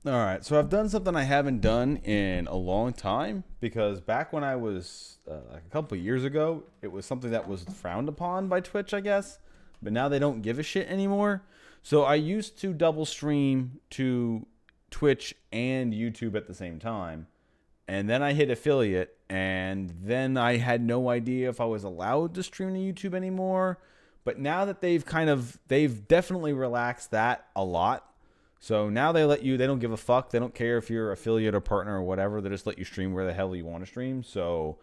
All right, so I've done something I haven't done in a long time because back when I was like a couple of years ago, it was something that was frowned upon by Twitch, I guess. But now they don't give a shit anymore. So I used to double stream to Twitch and YouTube at the same time. And then I hit affiliate, and then I had no idea if I was allowed to stream to YouTube anymore. But now that they've definitely relaxed that a lot. So now they let you, they don't give a fuck. They don't care if you're affiliate or partner or whatever. They just let you stream where the hell you want to stream. So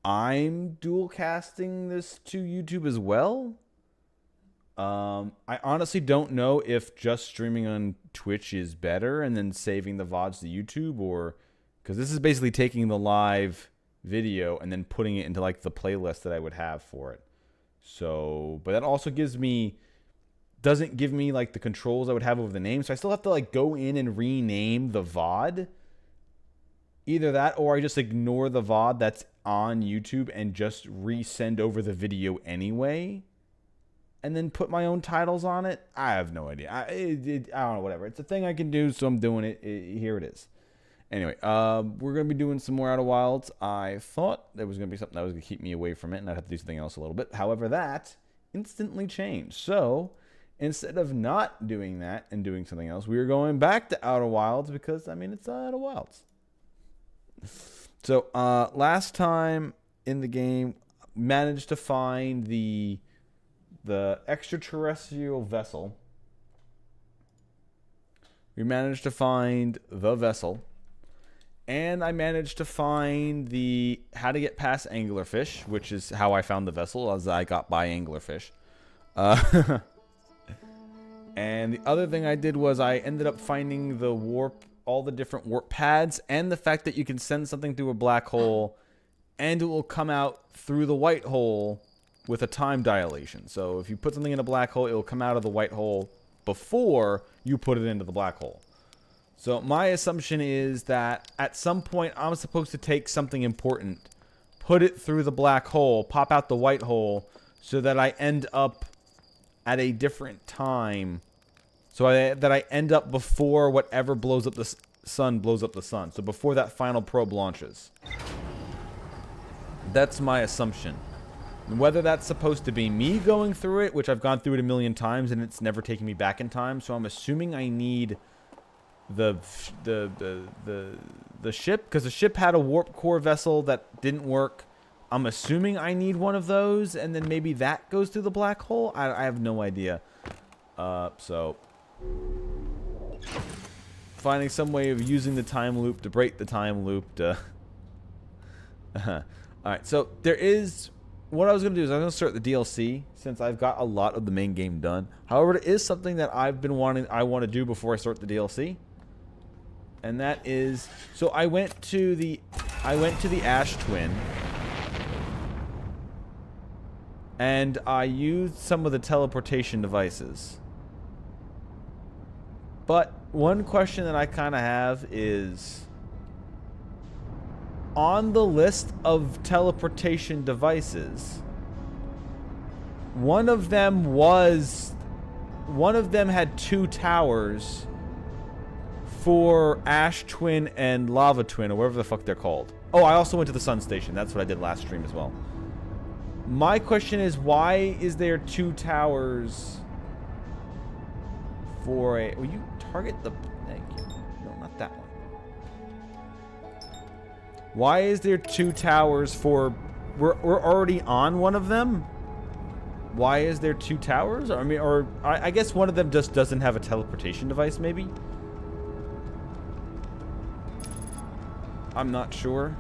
I'm dual casting this to YouTube as well. I honestly don't know if just streaming on Twitch is better and then saving the VODs to YouTube, or because this is basically taking the live video and then putting it into like the playlist that I would have for it. So, but that also doesn't give me like the controls I would have over the name. So I still have to like go in and rename the VOD. Either that or I just ignore the VOD that's on YouTube and just resend over the video anyway. And then put my own titles on it. I have no idea. I don't know, whatever. It's a thing I can do, so I'm doing it. Here it is. Anyway, we're going to be doing some more Outer Wilds. I thought there was going to be something that was going to keep me away from it, and I'd have to do something else a little bit. However, that instantly changed. So instead of not doing that and doing something else, we are going back to Outer Wilds because, I mean, it's Outer Wilds. So last time in the game, managed to find the extraterrestrial vessel. We managed to find the vessel. And I managed to find the how to get past anglerfish, which is how I found the vessel, as I got by anglerfish. And the other thing I did was I ended up finding the warp, all the different warp pads, and the fact that you can send something through a black hole, and it will come out through the white hole with a time dilation. So if you put something in a black hole, it will come out of the white hole before you put it into the black hole. So my assumption is that at some point I'm supposed to take something important, put it through the black hole, pop out the white hole, so that I end up at a different time. So that I end up before whatever blows up the sun blows up the sun. So before that final probe launches. That's my assumption. Whether that's supposed to be me going through it, which I've gone through it a million times and it's never taken me back in time. So I'm assuming I need the ship, because the ship had a warp core vessel that didn't work. I'm assuming I need one of those, and then maybe that goes through the black hole. I have no idea. So finding some way of using the time loop to break the time loop to all right, so there is what I was going to do is I'm going to start the DLC since I've got a lot of the main game done. However, it is something that I want to do before I start the DLC. And that is, so I went to the Ash Twin, and I used some of the teleportation devices. But one question that I kind of have is, on the list of teleportation devices, one of them had 2 towers for Ash Twin and Lava Twin, or whatever the fuck they're called. Oh, I also went to the Sun Station. That's what I did last stream as well. My question is, why is there 2 towers for a... Will you target the... Thank you. No, not that one. Why is there 2 towers for... We're already on one of them? Why is there 2 towers? I mean, or... I guess one of them just doesn't have a teleportation device, maybe? I'm not sure.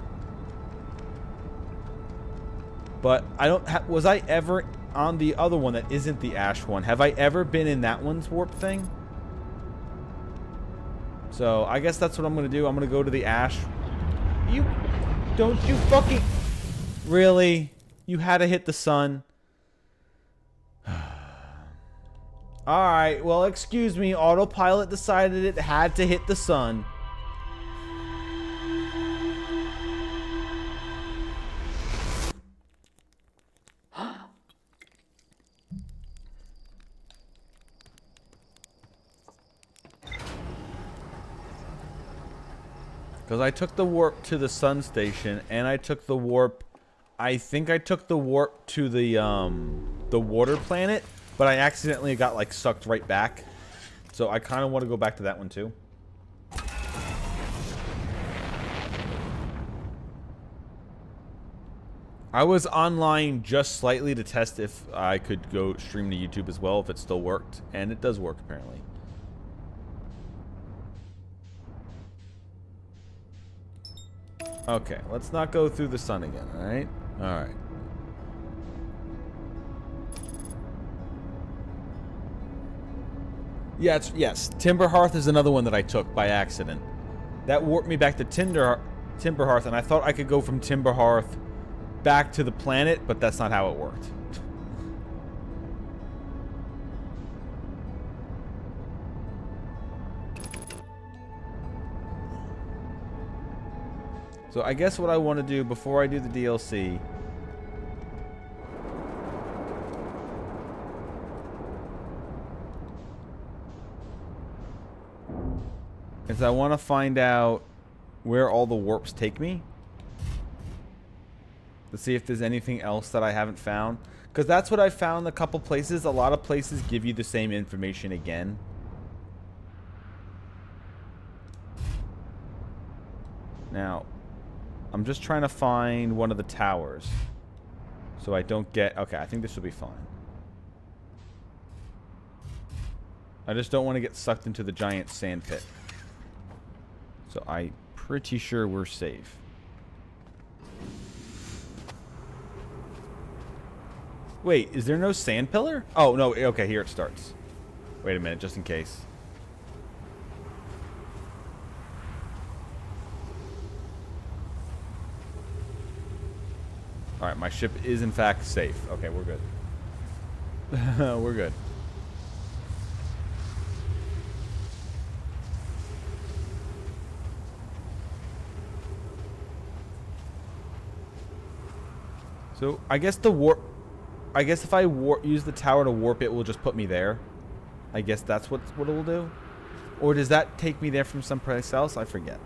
But I don't... was I ever on the other one that isn't the Ash one? Have I ever been in that one's warp thing? So, I guess that's what I'm going to do. I'm going to go to the Ash. Don't you fucking... Really? You had to hit the sun? Alright, well, excuse me. Autopilot decided it had to hit the sun. Because I took the warp to the sun station, and I took the warp... I think I took the warp to the water planet, but I accidentally got, like, sucked right back. So I kind of want to go back to that one, too. I was online just slightly to test if I could go stream to YouTube as well, if it still worked. And it does work, apparently. Okay, let's not go through the sun again, alright? Alright. Yeah, yes, Timber Hearth is another one that I took by accident. That warped me back to Timber Hearth, and I thought I could go from Timber Hearth back to the planet, but that's not how it worked. So I guess what I want to do before I do the DLC is I want to find out where all the warps take me. To see if there's anything else that I haven't found. Because that's what I found a couple places. A lot of places give you the same information again. Now, I'm just trying to find one of the towers. So I don't get... Okay, I think this will be fine. I just don't want to get sucked into the giant sand pit. So I'm pretty sure we're safe. Wait, is there no sand pillar? Oh, no. Okay, here it starts. Wait a minute, just in case. Alright, my ship is in fact safe. Okay, we're good. We're good. So, I guess the warp... I guess if I use the tower to warp it, will just put me there. I guess that's what it will do. Or does that take me there from someplace else? I forget.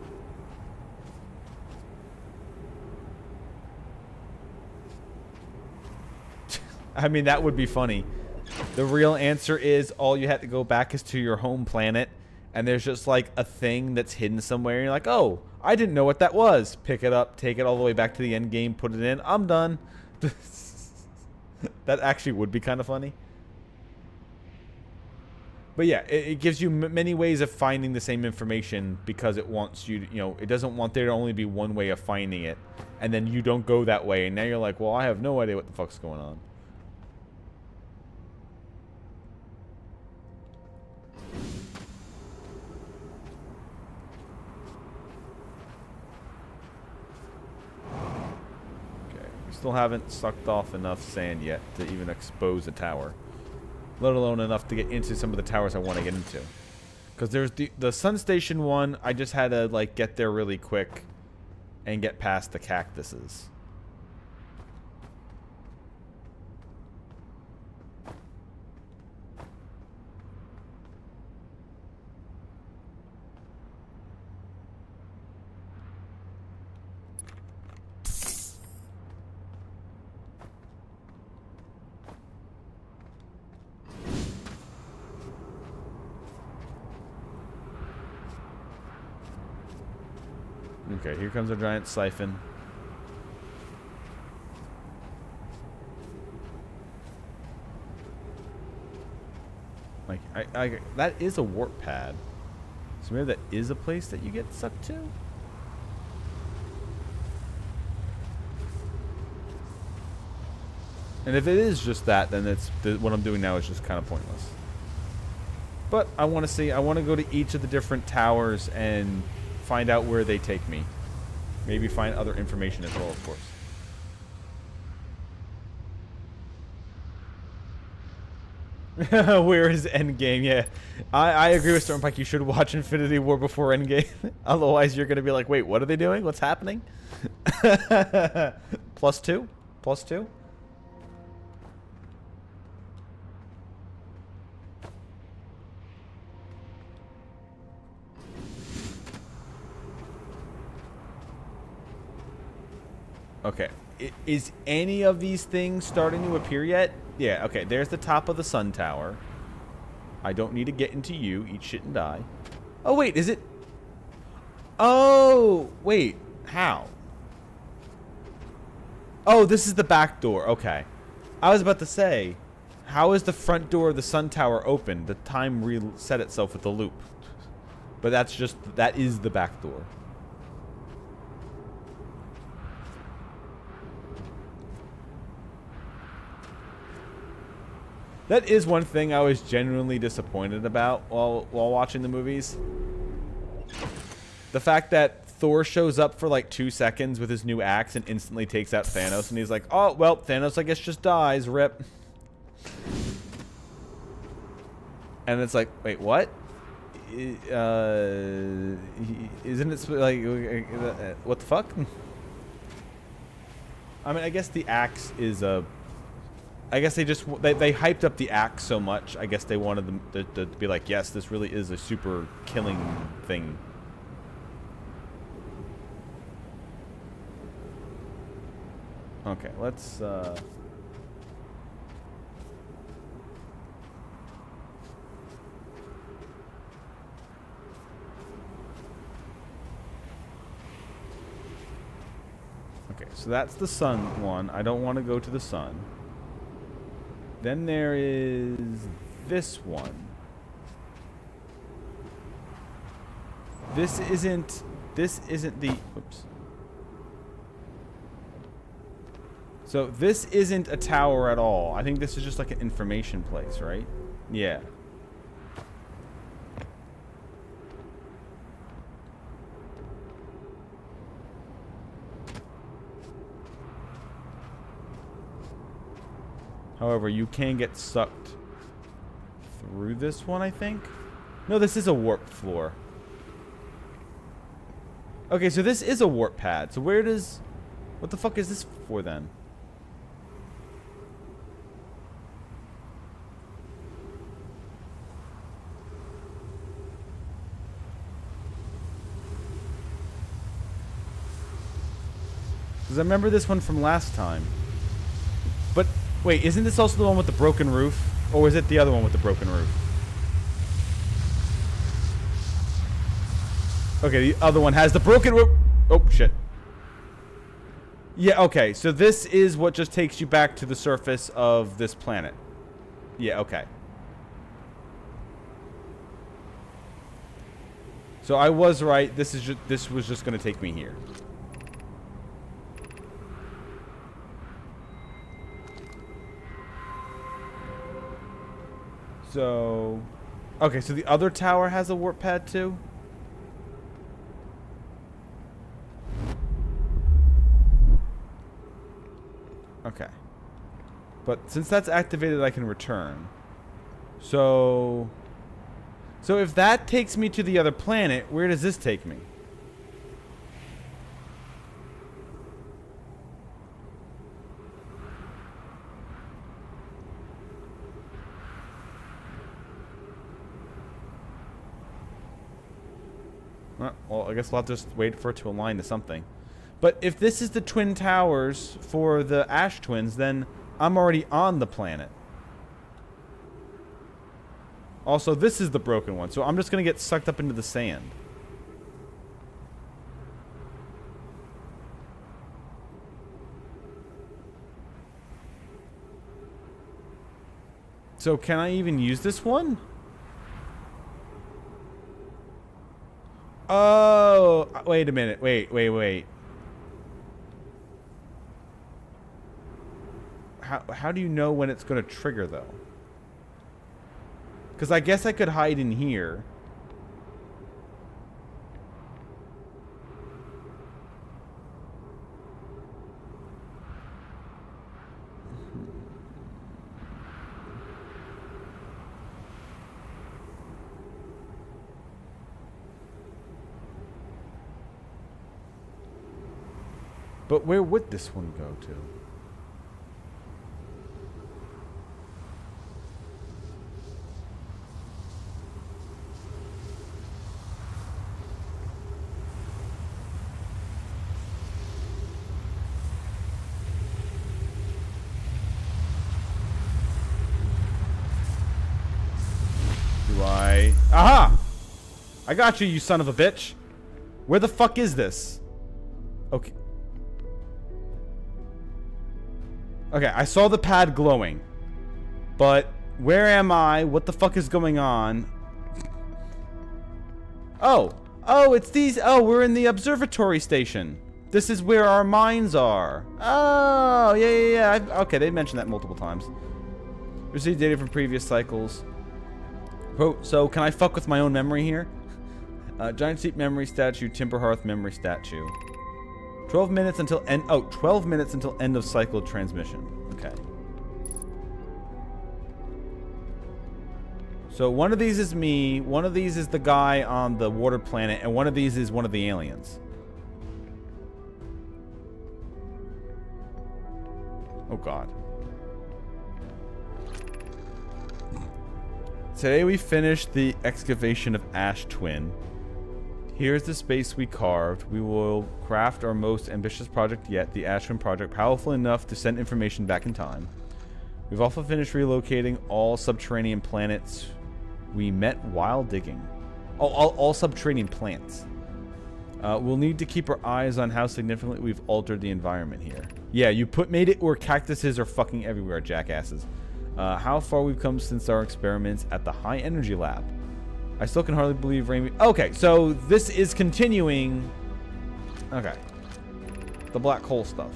I mean, that would be funny. The real answer is all you have to go back is to your home planet. And there's just like a thing that's hidden somewhere. And you're like, oh, I didn't know what that was. Pick it up, take it all the way back to the end game, put it in. I'm done. That actually would be kind of funny. But yeah, it gives you many ways of finding the same information because it wants you to, you know, it doesn't want there to only be one way of finding it. And then you don't go that way. And now you're like, well, I have no idea what the fuck's going on. Still haven't sucked off enough sand yet to even expose a tower, let alone enough to get into some of the towers I want to get into. Because there's the sun station one, I just had to like get there really quick and get past the cactuses. Okay, here comes a giant siphon. Like, that is a warp pad. So maybe that is a place that you get sucked to? And if it is just that, then what I'm doing now is just kind of pointless. But I want to see, I want to go to each of the different towers and find out where they take me. Maybe find other information as well, of course. Where is Endgame? Yeah, I agree with Stormpike. You should watch Infinity War before Endgame. Otherwise, you're going to be like, wait, what are they doing? What's happening? +2? +2? Okay. Is any of these things starting to appear yet? Yeah, okay. There's the top of the sun tower. I don't need to get into you. Eat shit and die. Oh, wait. Is it... Oh, wait. How? Oh, this is the back door. Okay. I was about to say, how is the front door of the sun tower open? The time reset itself with the loop. But that's just... That is the back door. That is one thing I was genuinely disappointed about while watching the movies. The fact that Thor shows up for like 2 seconds with his new axe and instantly takes out Thanos, and he's like, oh, well, Thanos, I guess, just dies. Rip. And it's like, wait, what? Isn't it like, what the fuck? I mean, I guess the axe is a... I guess they just they hyped up the axe so much. I guess they wanted them to be like, yes, this really is a super killing thing. Okay, let's okay, so that's the sun one. I don't want to go to the sun. Then there is this one. This isn't the... Oops. So this isn't a tower at all. I think this is just like an information place, right? Yeah. However, you can get sucked through this one, I think. No, this is a warp floor. Okay, so this is a warp pad. So where does... What the fuck is this for then? Because I remember this one from last time. But... Wait, isn't this also the one with the broken roof? Or is it the other one with the broken roof? Okay, the other one has the broken roof. Oh, shit. Yeah, okay. So this is what just takes you back to the surface of this planet. Yeah, okay. So I was right. This was just going to take me here. So, okay, so the other tower has a warp pad too? Okay. But since that's activated, I can return. So if that takes me to the other planet, where does this take me? Well, I guess we'll have to just wait for it to align to something. But if this is the twin towers for the Ash Twins, then I'm already on the planet. Also, this is the broken one, so I'm just going to get sucked up into the sand. So can I even use this one? Oh, wait a minute. Wait. How do you know when it's going to trigger, though? Because I guess I could hide in here. But where would this one go to? Do I... Aha! I got you, you son of a bitch. Where the fuck is this? Okay. Okay, I saw the pad glowing. But where am I? What the fuck is going on? Oh. Oh, it's these... Oh, we're in the observatory station. This is where our mines are. Oh, yeah. Okay, they mentioned that multiple times. Receive data from previous cycles. So, can I fuck with my own memory here? Giant Steep memory statue, Timber Hearth memory statue. 12 minutes until end... Oh, 12 minutes until end of cycle transmission. Okay. So, one of these is me, one of these is the guy on the water planet, and one of these is one of the aliens. Oh, God. Today we finished the excavation of Ash Twin. Here's the space we carved. We will craft our most ambitious project yet, the Ash Twin project, powerful enough to send information back in time. We've also finished relocating all subterranean planets we met while digging. Oh, all subterranean plants. We'll need to keep our eyes on how significantly we've altered the environment here. Yeah, you made it where cactuses are fucking everywhere, jackasses. How far we've come since our experiments at the high energy lab. I still can hardly believe Raimi... Okay, so this is continuing... Okay. The black hole stuff.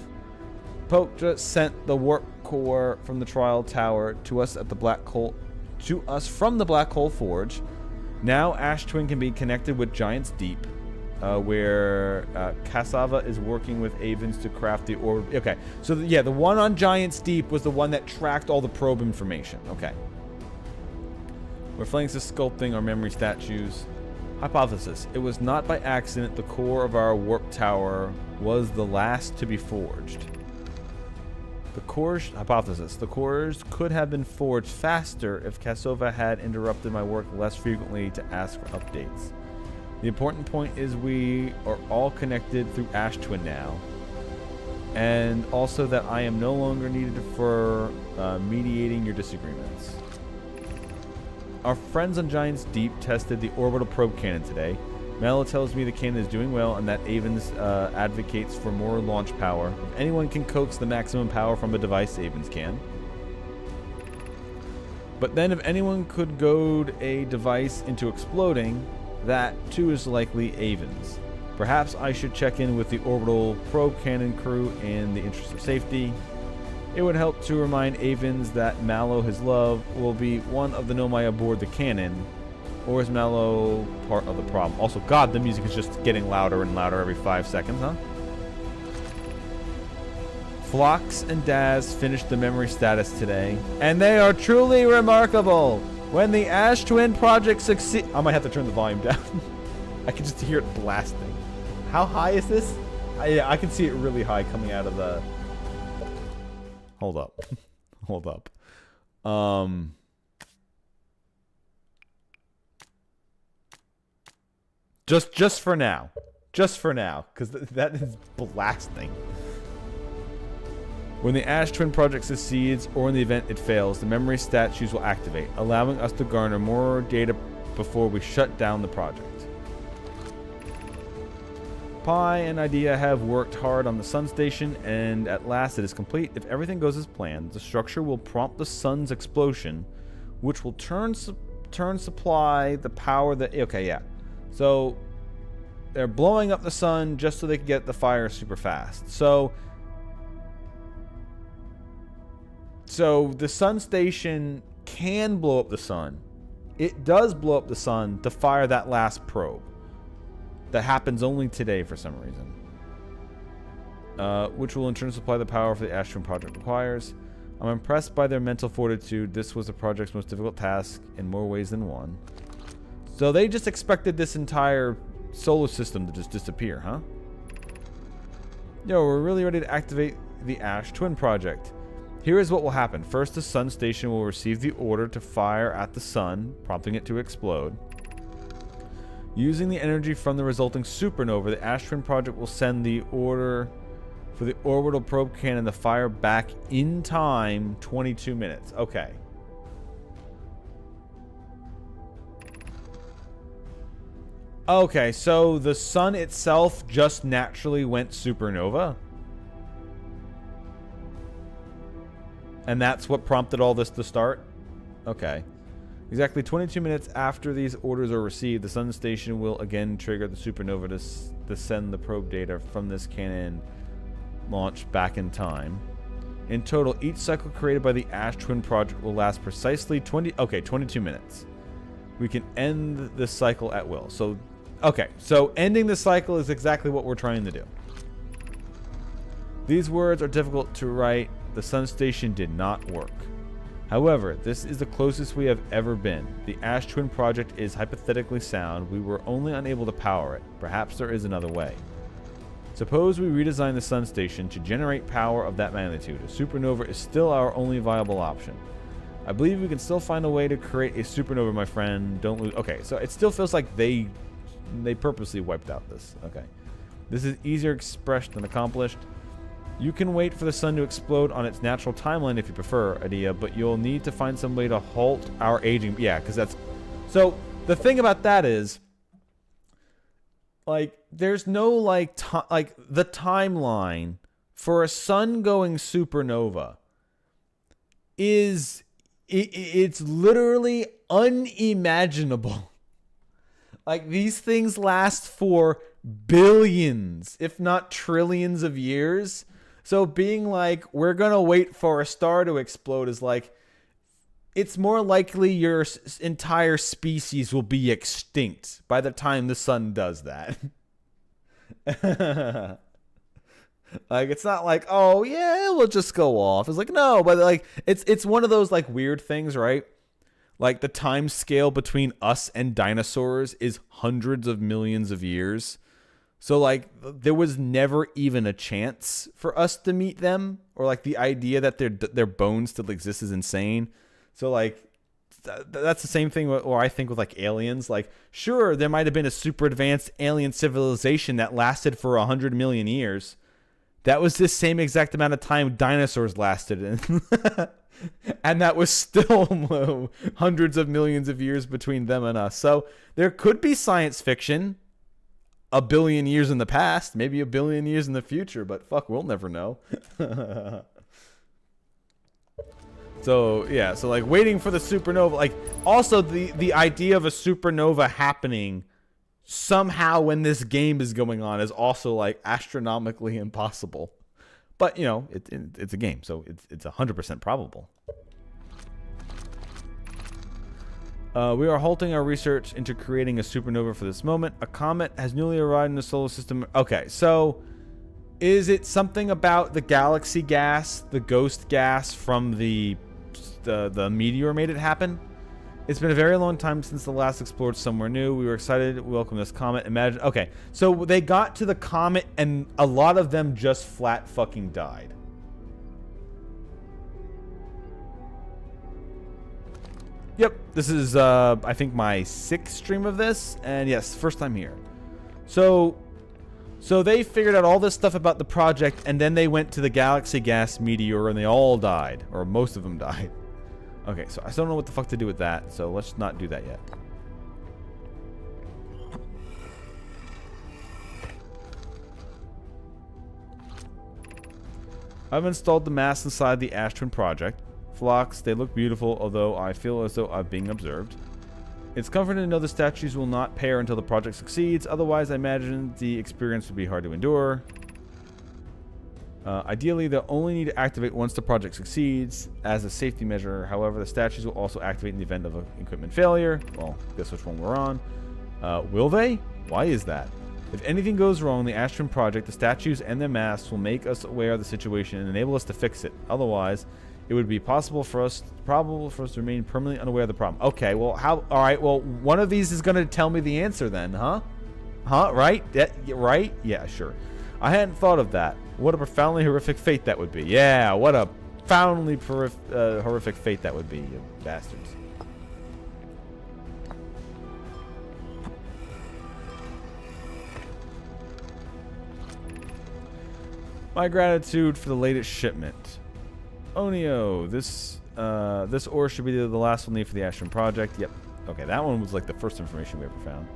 Poke just sent the warp core from the trial tower to us at the black hole... To us from the black hole forge. Now Ash Twin can be connected with Giant's Deep. Where Cassava is working with Avens to craft the orb. Okay, so yeah, the one on Giant's Deep was the one that tracked all the probe information. Okay. We're flanks to sculpting our memory statues. Hypothesis. It was not by accident the core of our warp tower was the last to be forged. The cores... Hypothesis. The cores could have been forged faster if Cassava had interrupted my work less frequently to ask for updates. The important point is we are all connected through Ash Twin now. And also that I am no longer needed for mediating your disagreements. Our friends on Giant's Deep tested the orbital probe cannon today. Mallow tells me the cannon is doing well and that Avens advocates for more launch power. If anyone can coax the maximum power from a device, Avens can. But then if anyone could goad a device into exploding, that too is likely Avens. Perhaps I should check in with the orbital probe cannon crew in the interest of safety. It would help to remind Avens that Mallow, his love, will be one of the Nomai aboard the cannon. Or is Mallow part of the problem? Also, God, the music is just getting louder and louder every 5 seconds, huh? Phlox and Daz finished the memory status today, and they are truly remarkable. When the Ash Twin project succeed... I might have to turn the volume down. I can just hear it blasting. How high is this? I can see it really high coming out of the... Hold up. Hold up. Just for now. Just for now. Because that is blasting. When the Ash Twin project succeeds, or in the event it fails, the memory statues will activate, allowing us to garner more data before we shut down the project. Pi and Idea have worked hard on the sun station, and at last it is complete. If everything goes as planned, the structure will prompt the sun's explosion, which will supply the power that... Okay, yeah. So, they're blowing up the sun just so they can get the fire super fast. So the sun station can blow up the sun. It does blow up the sun to fire that last probe. That happens only today for some reason. Which will in turn supply the power for the Ash Twin project requires. I'm impressed by their mental fortitude. This was the project's most difficult task in more ways than one. So they just expected this entire solar system to just disappear, huh? Yo, we're really ready to activate the Ash Twin project. Here is what will happen. First, the sun station will receive the order to fire at the sun, prompting it to explode. Using the energy from the resulting supernova, the Ash Twin project will send the order for the orbital probe cannon to fire back in time 22 minutes. Okay. Okay, so the sun itself just naturally went supernova? And that's what prompted all this to start? Okay. Exactly 22 minutes after these orders are received, the sun station will again trigger the supernova to send the probe data from this cannon launch back in time. In total, each cycle created by the Ash Twin project will last precisely 22 minutes. We can end this cycle at will. So, okay, so ending the cycle is exactly what we're trying to do. These words are difficult to write. The sun station did not work. However, this is the closest we have ever been. The Ash Twin project is hypothetically sound. We were only unable to power it. Perhaps there is another way. Suppose we redesign the sun station to generate power of that magnitude. A supernova is still our only viable option. I believe we can still find a way to create a supernova, my friend. Don't lose. Okay, so it still feels like they purposely wiped out this. Okay. This is easier expressed than accomplished. You can wait for the sun to explode on its natural timeline if you prefer, Adia, but you'll need to find some way to halt our aging. Yeah, because that's... So, the thing about that is, like, there's no, like, the timeline for a sun going supernova is... It's literally unimaginable. Like, these things last for billions, if not trillions of years. So being like, we're going to wait for a star to explode is like, it's more likely your entire species will be extinct by the time the sun does that. Like, it's not like, oh, yeah, we'll just go off. It's like, no, but like, it's one of those like weird things, right? Like the time scale between us and dinosaurs is hundreds of millions of years. So, like, there was never even a chance for us to meet them, or like the idea that their bones still exist is insane. So, like, that's the same thing. Or I think with like aliens, like, sure, there might have been a super advanced alien civilization that lasted for 100 million years. That was the same exact amount of time dinosaurs lasted, and that was still hundreds of millions of years between them and us. So there could be science fiction. A billion years in the past, maybe a billion years in the future, but fuck, we'll never know. So, yeah, so like waiting for the supernova, like also the idea of a supernova happening somehow when this game is going on is also like astronomically impossible. But, you know, it's a game, so it's 100% probable. We are halting our research into creating a supernova for this moment. A comet has newly arrived in the solar system. Okay, so is it something about the galaxy gas, the ghost gas from the meteor made it happen? It's been a very long time since the last explored somewhere new. We were excited to welcome this comet. Imagine, okay, so they got to the comet and a lot of them just flat fucking died. Yep, this is, I think, my 6th stream of this, and yes, first time here. So they figured out all this stuff about the project, and then they went to the galaxy gas meteor, and they all died, or most of them died. Okay, so I still don't know what the fuck to do with that, so let's not do that yet. I've installed the masts inside the Ash Twin project. Flocks, they look beautiful, although I feel as though I'm being observed. It's comforting to know the statues will not pair until the project succeeds. Otherwise, I imagine the experience would be hard to endure. Ideally, they'll only need to activate once the project succeeds as a safety measure. However, the statues will also activate in the event of an equipment failure. Well, guess which one we're on. Will they? Why is that? If anything goes wrong in the Ash Twin project, the statues and their masks will make us aware of the situation and enable us to fix it. Otherwise, it would be probable for us to remain permanently unaware of the problem. Okay, well, how? All right, well, one of these is going to tell me the answer then, huh? Huh? Right? Right? Yeah, sure. I hadn't thought of that. What a profoundly horrific fate that would be. Yeah, what a profoundly horrific fate that would be, you bastards. My gratitude for the latest shipment. Onio, this ore should be the last we'll need for the Ash Twin project. Yep. Okay, that one was like the first information we ever found.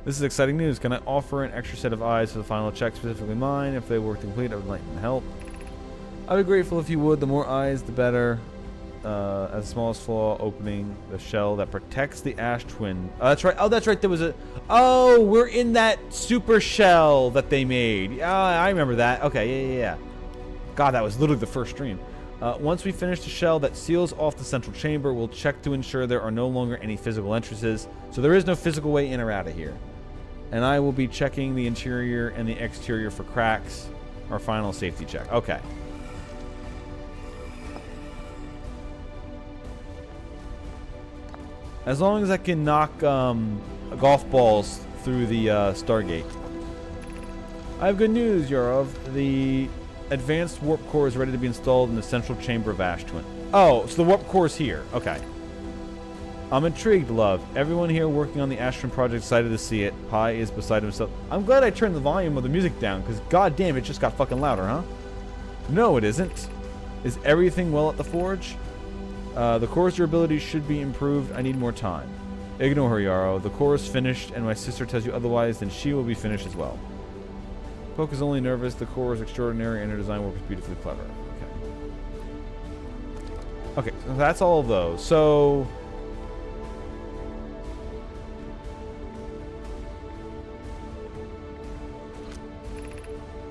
This is exciting news. Can I offer an extra set of eyes for the final check, specifically mine? If they work to complete, I would like to help. I'd be grateful if you would. The more eyes, the better. As the smallest flaw, opening the shell that protects the ash twin. That's right. Oh, that's right. There was a... Oh, we're in that super shell that they made. I remember that. Okay, yeah. God, that was literally the first stream. Once we finish the shell that seals off the central chamber, we'll check to ensure there are no longer any physical entrances. So there is no physical way in or out of here. And I will be checking the interior and the exterior for cracks. Our final safety check. Okay. As long as I can knock golf balls through the Stargate. I have good news, Yarov. The advanced warp core is ready to be installed in the central chamber of Ash Twin. Oh, so the warp core is here. Okay. I'm intrigued, love. Everyone here working on the Ash Twin project is excited to see it. Pi is beside himself. I'm glad I turned the volume of the music down, because goddamn, it just got fucking louder, huh? No, it isn't. Is everything well at the forge? The core's durability should be improved. I need more time. Ignore her, Yarrow. The core is finished, and my sister tells you otherwise, then she will be finished as well. Poke is only nervous. The core is extraordinary, and her design work is beautifully clever. Okay. Okay, so that's all of those. So...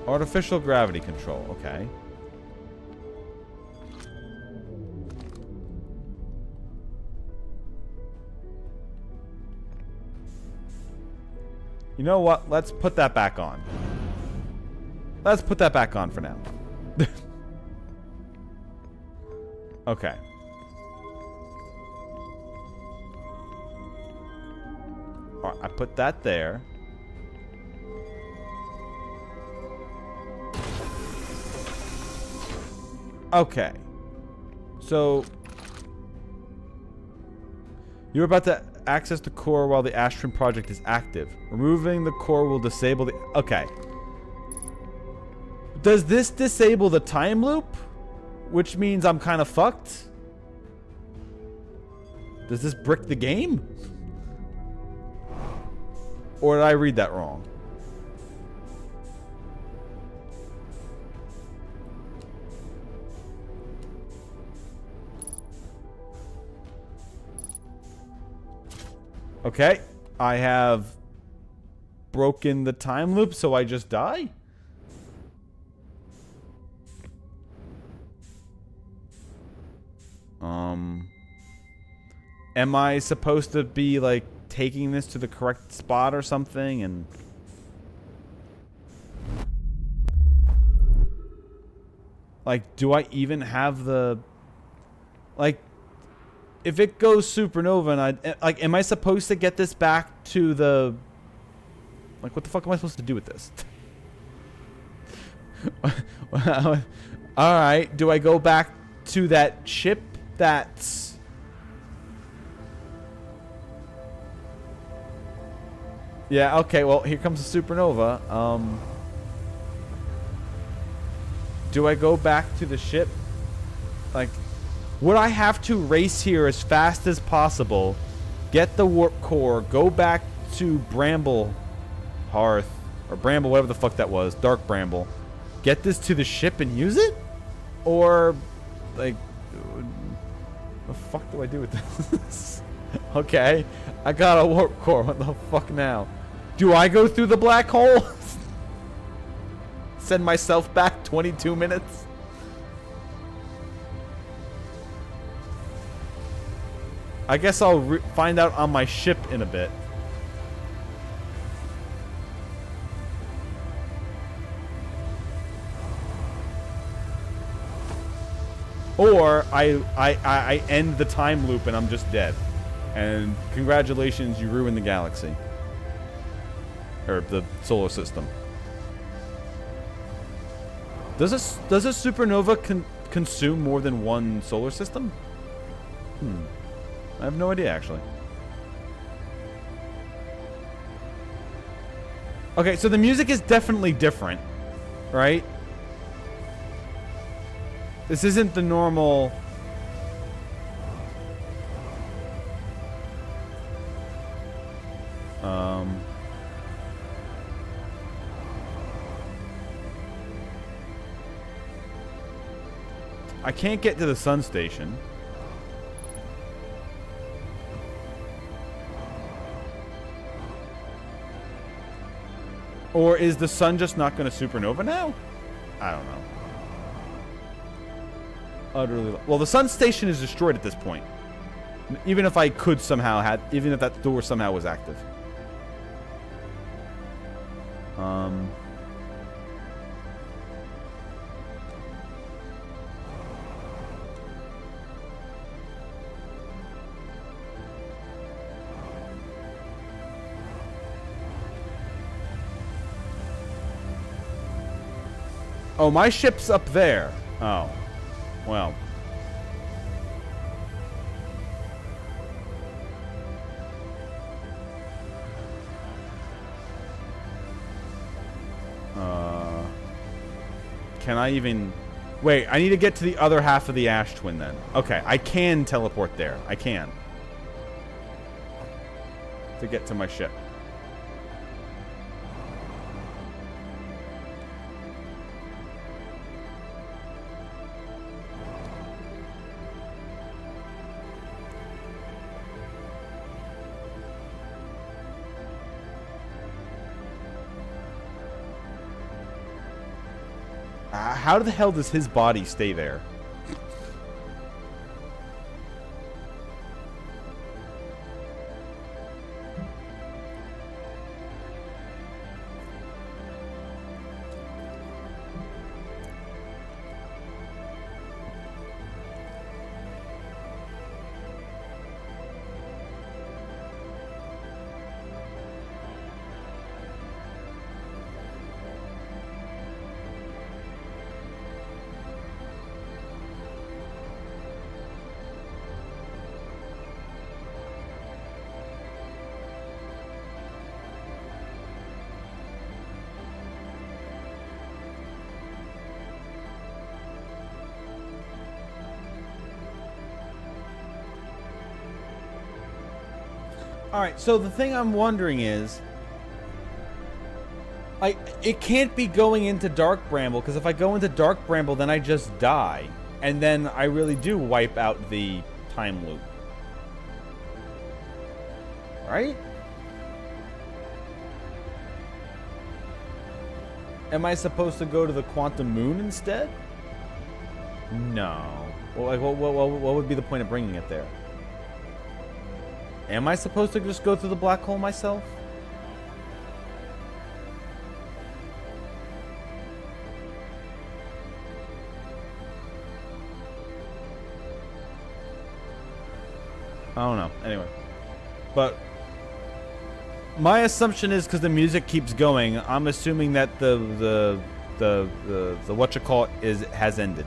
artificial gravity control. Okay. You know what? Let's put that back on. Let's put that back on for now. Okay. Alright, I put that there. Okay. So... you're about to access the core while the Astron project is active. Removing the core will disable the... Okay. Does this disable the time loop? Which means I'm kind of fucked? Does this brick the game? Or did I read that wrong? Okay, I have broken the time loop, so I just die? Am I supposed to be, like, taking this to the correct spot or something, and... like, do I even have the... like... if it goes supernova and I... like, am I supposed to get this back to the... like, what the fuck am I supposed to do with this? Alright, do I go back to that ship that's... yeah, okay, well, here comes the supernova. Do I go back to the ship? Like... would I have to race here as fast as possible, get the warp core, go back to Bramble Hearth, or Bramble, whatever the fuck that was, Dark Bramble, get this to the ship and use it? Or, like, what the fuck do I do with this? Okay, I got a warp core, what the fuck now? Do I go through the black hole? Send myself back 22 minutes? I guess I'll find out on my ship in a bit. Or I end the time loop and I'm just dead. And congratulations, you ruined the galaxy. Or the solar system. Does a supernova consume more than one solar system? I have no idea, actually. Okay, so the music is definitely different, right? This isn't the normal... I can't get to the sun station. Or is the sun just not going to supernova now? I don't know. Utterly. Well, the sun station is destroyed at this point. Even if I could somehow even if that door somehow was active. Oh, my ship's up there. Oh. Well. Can I even... Wait, I need to get to the other half of the ash twin then. Okay, I can teleport there. I can. To get to my ship. How the hell does his body stay there? Alright, so the thing I'm wondering is... it can't be going into Dark Bramble, because if I go into Dark Bramble, then I just die. And then I really do wipe out the time loop. Right? Am I supposed to go to the Quantum Moon instead? No. Well, like, what would be the point of bringing it there? Am I supposed to just go through the black hole myself? I don't know. Anyway. But my assumption is because the music keeps going, I'm assuming that the whatchamacallit has ended.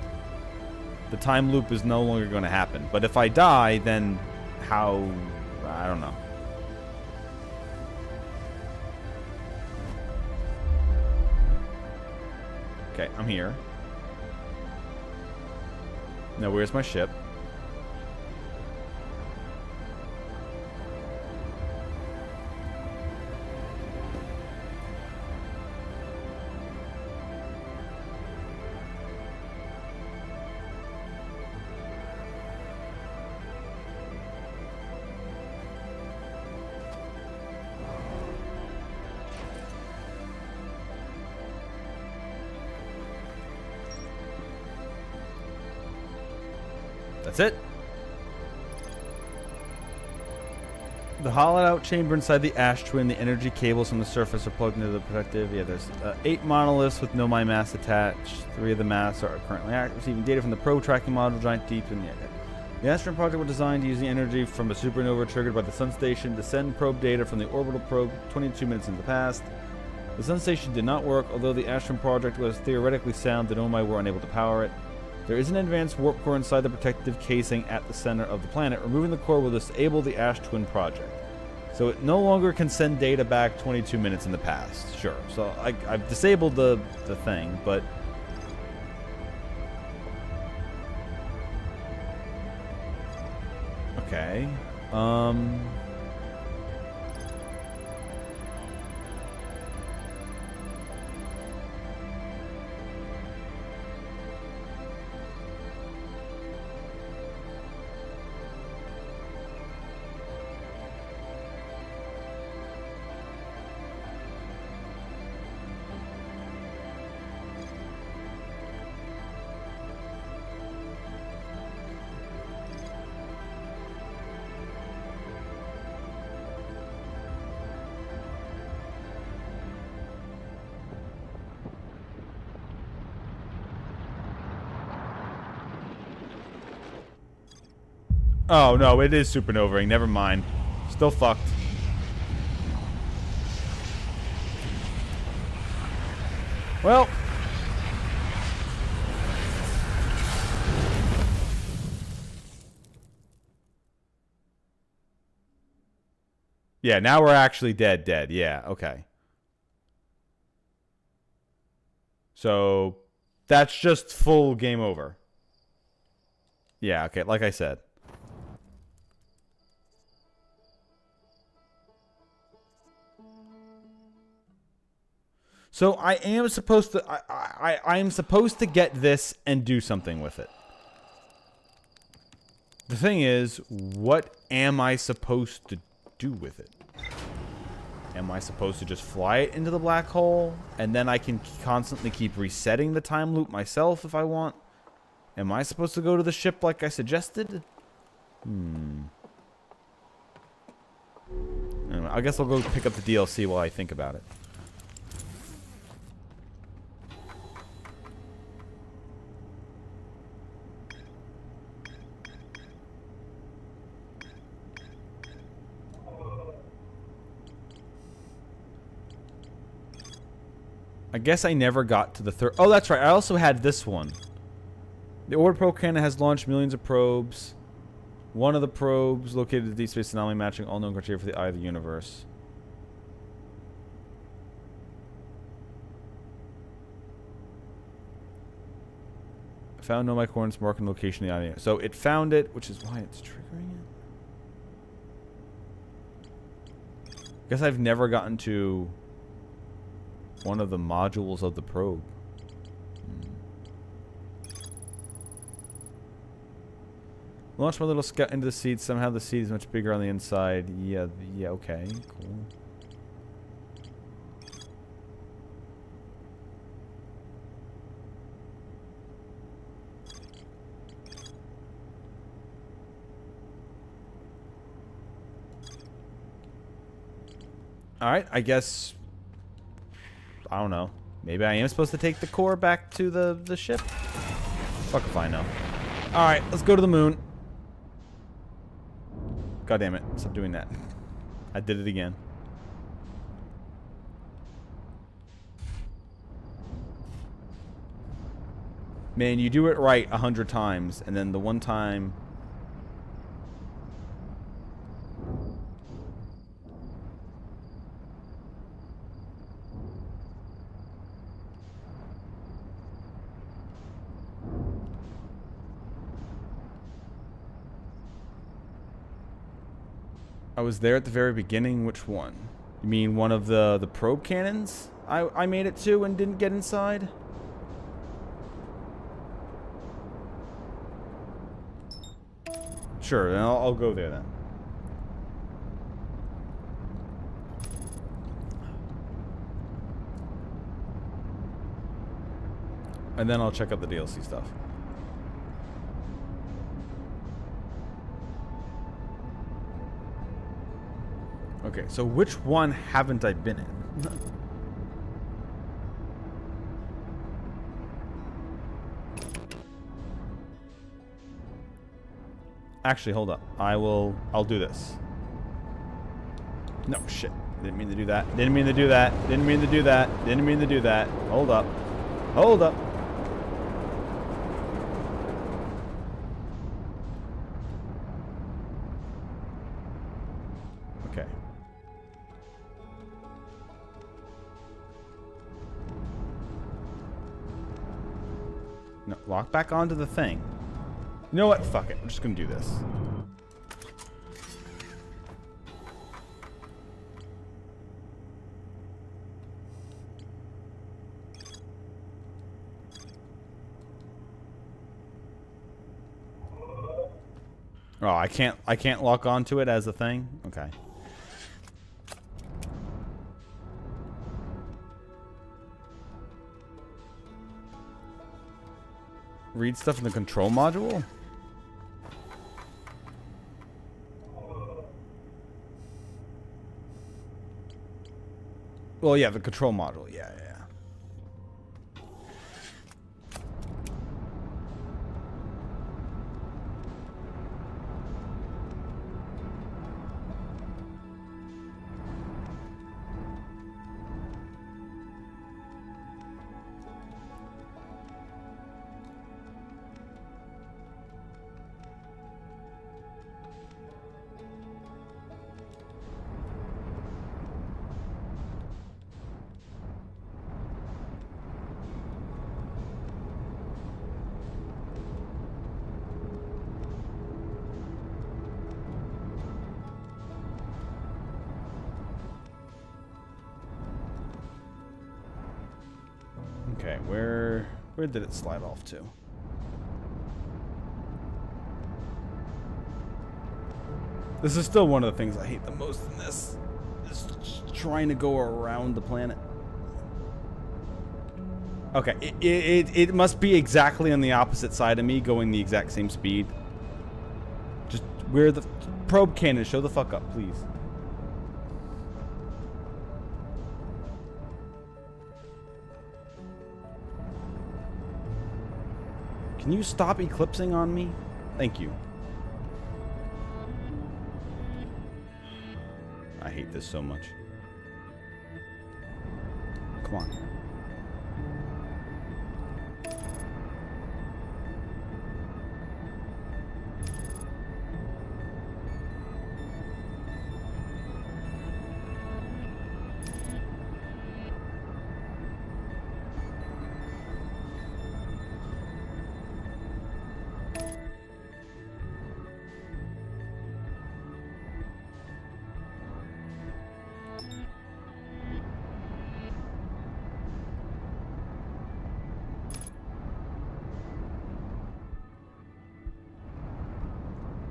The time loop is no longer going to happen. But if I die, then how... I don't know. Okay, I'm here. Now, where's my ship? That's it. The hollowed-out chamber inside the ash twin. The energy cables from the surface are plugged into the protective. Yeah, there's 8 monoliths with no my mass attached. 3 of the mass are currently active, receiving data from the probe tracking module. Giant deep in the okay. The Astron project was designed to use the energy from a supernova triggered by the sun station to send probe data from the orbital probe 22 minutes in the past. The sun station did not work, although the Astron project was theoretically sound. The Nomai were unable to power it. There is an advanced warp core inside the protective casing at the center of the planet. Removing the core will disable the Ash Twin project. So it no longer can send data back 22 minutes in the past. Sure. So I've disabled the thing, but... Okay. Oh, no, it is supernovaing. Never mind. Still fucked. Well. Yeah, now we're actually dead. Yeah, okay. So, that's just full game over. Yeah, okay, like I said. So I am supposed to I am supposed to get this and do something with it. The thing is, what am I supposed to do with it? Am I supposed to just fly it into the black hole and then I can constantly keep resetting the time loop myself if I want? Am I supposed to go to the ship like I suggested? Anyway, I guess I'll go pick up the DLC while I think about it. I guess I never got to the third. Oh, that's right. I also had this one. The Orbital Probe Cannon has launched millions of probes. One of the probes located the deep space anomaly matching all known criteria for the eye of the universe. Found no coordinates marking location of the eye of the universe. So it found it, which is why it's triggering it. I guess I've never gotten to one of the modules of the probe. Launch my little scout into the seed. Somehow the seed is much bigger on the inside. Yeah, okay, cool. Alright, I guess... I don't know. Maybe I am supposed to take the core back to the ship? Fuck if I know. Alright, let's go to the moon. God damn it. Stop doing that. I did it again. Man, you do it right 100 times, and then the one time... I was there at the very beginning. Which one? You mean one of the probe cannons I made it to and didn't get inside? Sure, then I'll go there then. And then I'll check out the DLC stuff. Okay, so which one haven't I been in? Actually, hold up. I'll do this. No, shit. Didn't mean to do that. Didn't mean to do that. Didn't mean to do that. Didn't mean to do that. Hold up. Hold up. Okay. No, lock back onto the thing. You know what? Fuck it. I'm just gonna do this. Oh, I can't lock onto it as a thing? Okay. Read stuff in the control module? Well, yeah, the control module. Yeah. Okay, where did it slide off to? This is still one of the things I hate the most in this. Is trying to go around the planet. Okay, it must be exactly on the opposite side of me, going the exact same speed. Just where the probe cannon, show the fuck up, please. Can you stop eclipsing on me? Thank you. I hate this so much. Come on.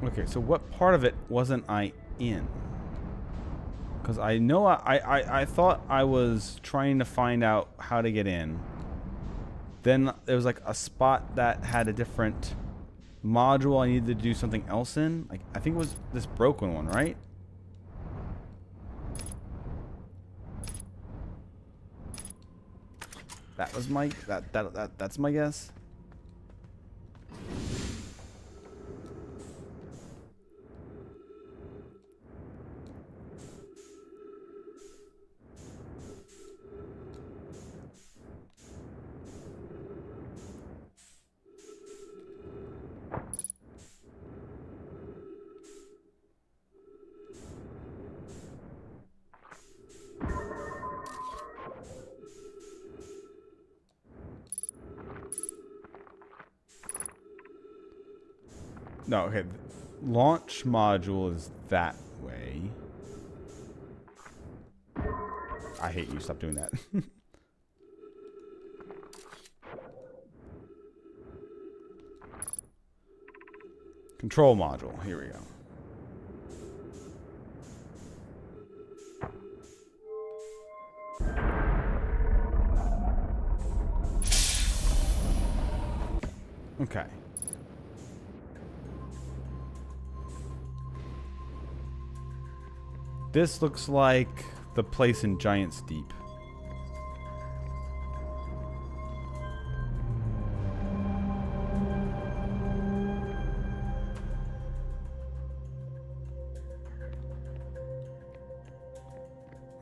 Okay, so what part of it wasn't I in? Because I know I thought I was trying to find out how to get in. Then there was like a spot that had a different module I needed to do something else in. Like I think it was this broken one, right? That was my that's my guess. No, okay. Launch module is that way. I hate you. Stop doing that. Control module. Here we go. Okay. This looks like the place in Giant's Deep.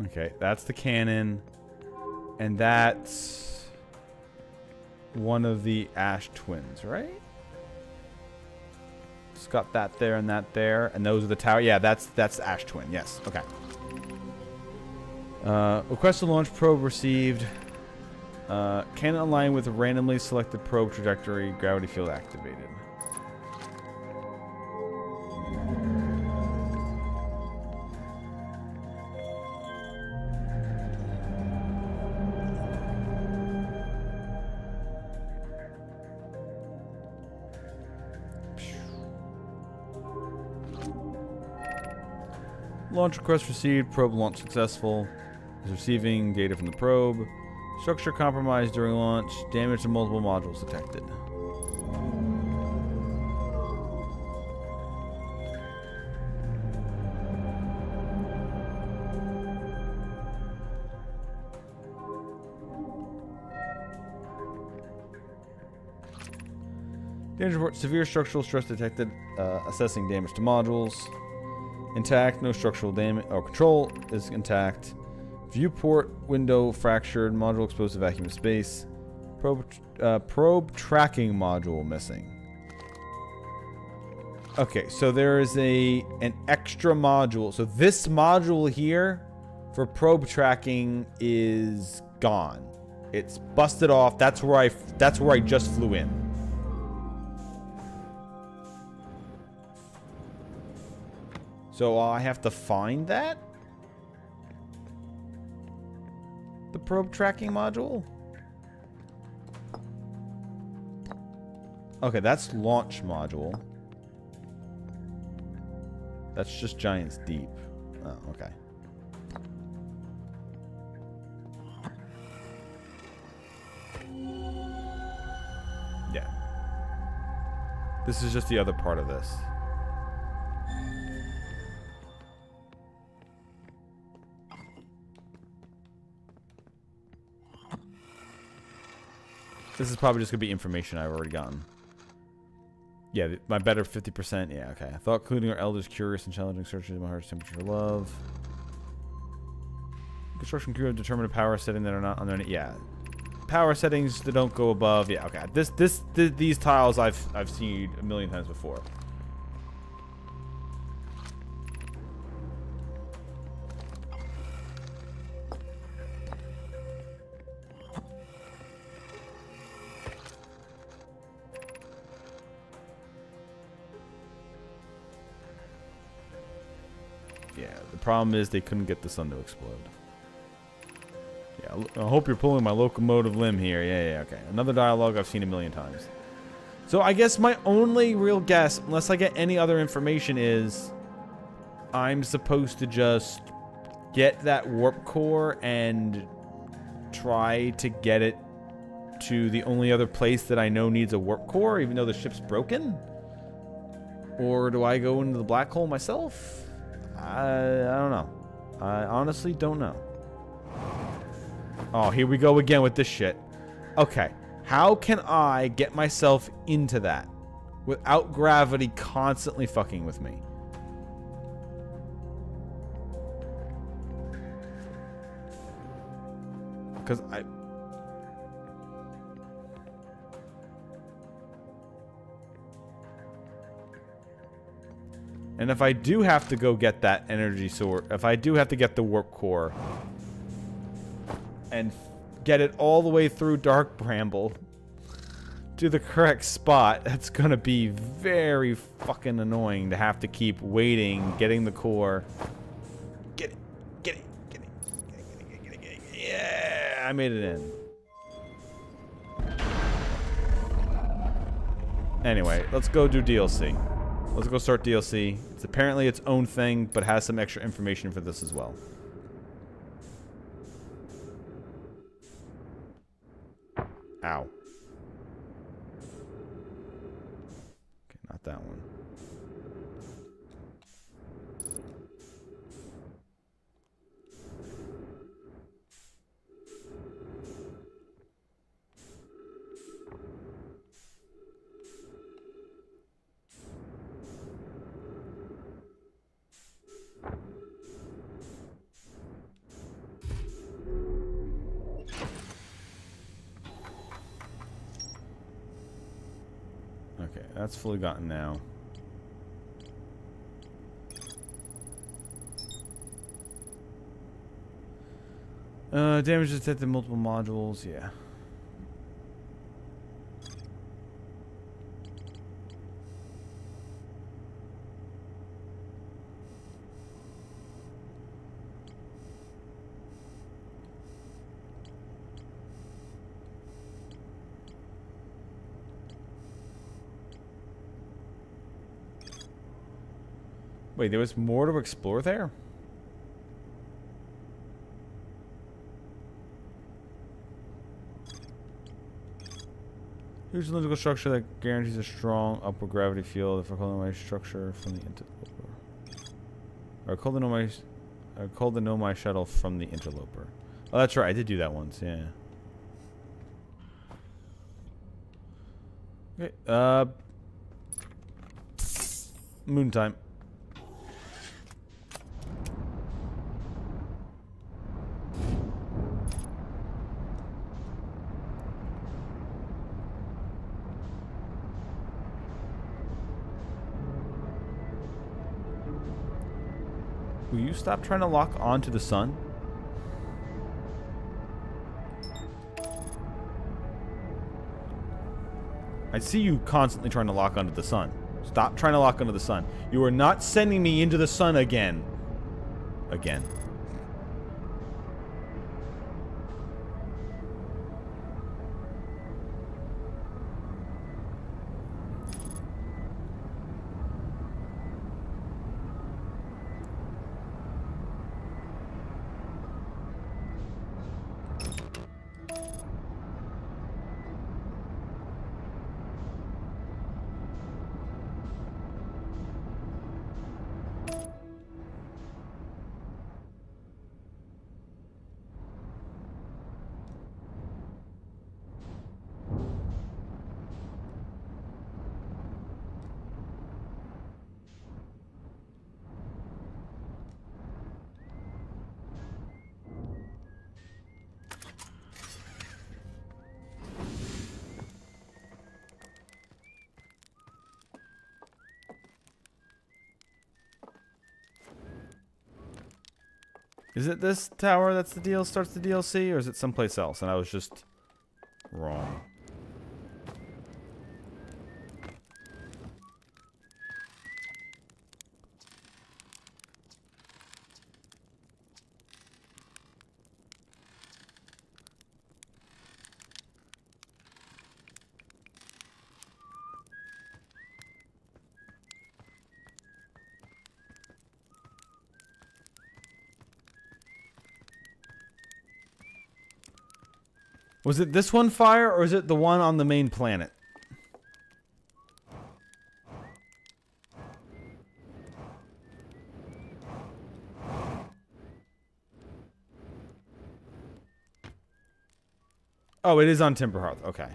Okay, that's the cannon. And that's one of the Ash twins, right? It's got that there and that there, and those are the tower. Yeah, that's the Ash twin. Yes. Okay. Request to launch probe received. Cannon aligned with a randomly selected probe trajectory. Gravity field activated. Launch request received. Probe launch successful. Is receiving data from the probe. Structure compromised during launch. Damage to multiple modules detected. Damage report. Severe structural stress detected. Assessing damage to modules. Intact. No structural damage. Or control is intact. Viewport window fractured. Module exposed to vacuum of space. Probe tracking module missing. Okay, so there is an extra module. So this module here for probe tracking is gone. It's busted off. That's where I just flew in. So I have to find that? The probe tracking module? Okay, that's launch module. That's just Giants Deep. Oh, okay. Yeah. This is just the other part of this. This is probably just going to be information I've already gotten. Yeah, my better 50%. Yeah, okay. I thought including our elders curious and challenging searches my heart's temperature of love. Construction crew have determined a power setting that are not on their... Yeah. Power settings that don't go above... Yeah, okay. These tiles I've seen a million times before. Yeah, the problem is they couldn't get the sun to explode. Yeah, I hope you're pulling my locomotive limb here. Yeah, okay. Another dialogue I've seen a million times. So I guess my only real guess, unless I get any other information, is I'm supposed to just get that warp core and try to get it to the only other place that I know needs a warp core, even though the ship's broken? Or do I go into the black hole myself? I don't know. I honestly don't know. Oh, here we go again with this shit. Okay. How can I get myself into that without gravity constantly fucking with me? Because And if I do have to go get that energy source, if I do have to get the warp core and get it all the way through Dark Bramble to the correct spot, that's gonna be very fucking annoying to have to keep waiting, getting the core. Get it, get it, get it, get it, get it, get it, get it, get it. Yeah, I made it in. Anyway, let's go do DLC. Let's go start DLC. It's apparently its own thing, but has some extra information for this as well. Ow. Okay, not that one. Okay, that's fully gotten now. Damage detected multiple modules, yeah. Wait, there was more to explore there? Here's a cylindrical structure that guarantees a strong upward gravity field if I call my structure from the interloper. Or I called the Nomai shuttle from the interloper. Oh, that's right. I did do that once, yeah. Okay, moon time. Will you stop trying to lock onto the sun? I see you constantly trying to lock onto the sun. Stop trying to lock onto the sun. You are not sending me into the sun again. Again. Is it this tower that's the deal starts the DLC, or is it someplace else? And I was just wrong. Was it this one fire, or is it the one on the main planet? Oh, it is on Timberhearth. Okay.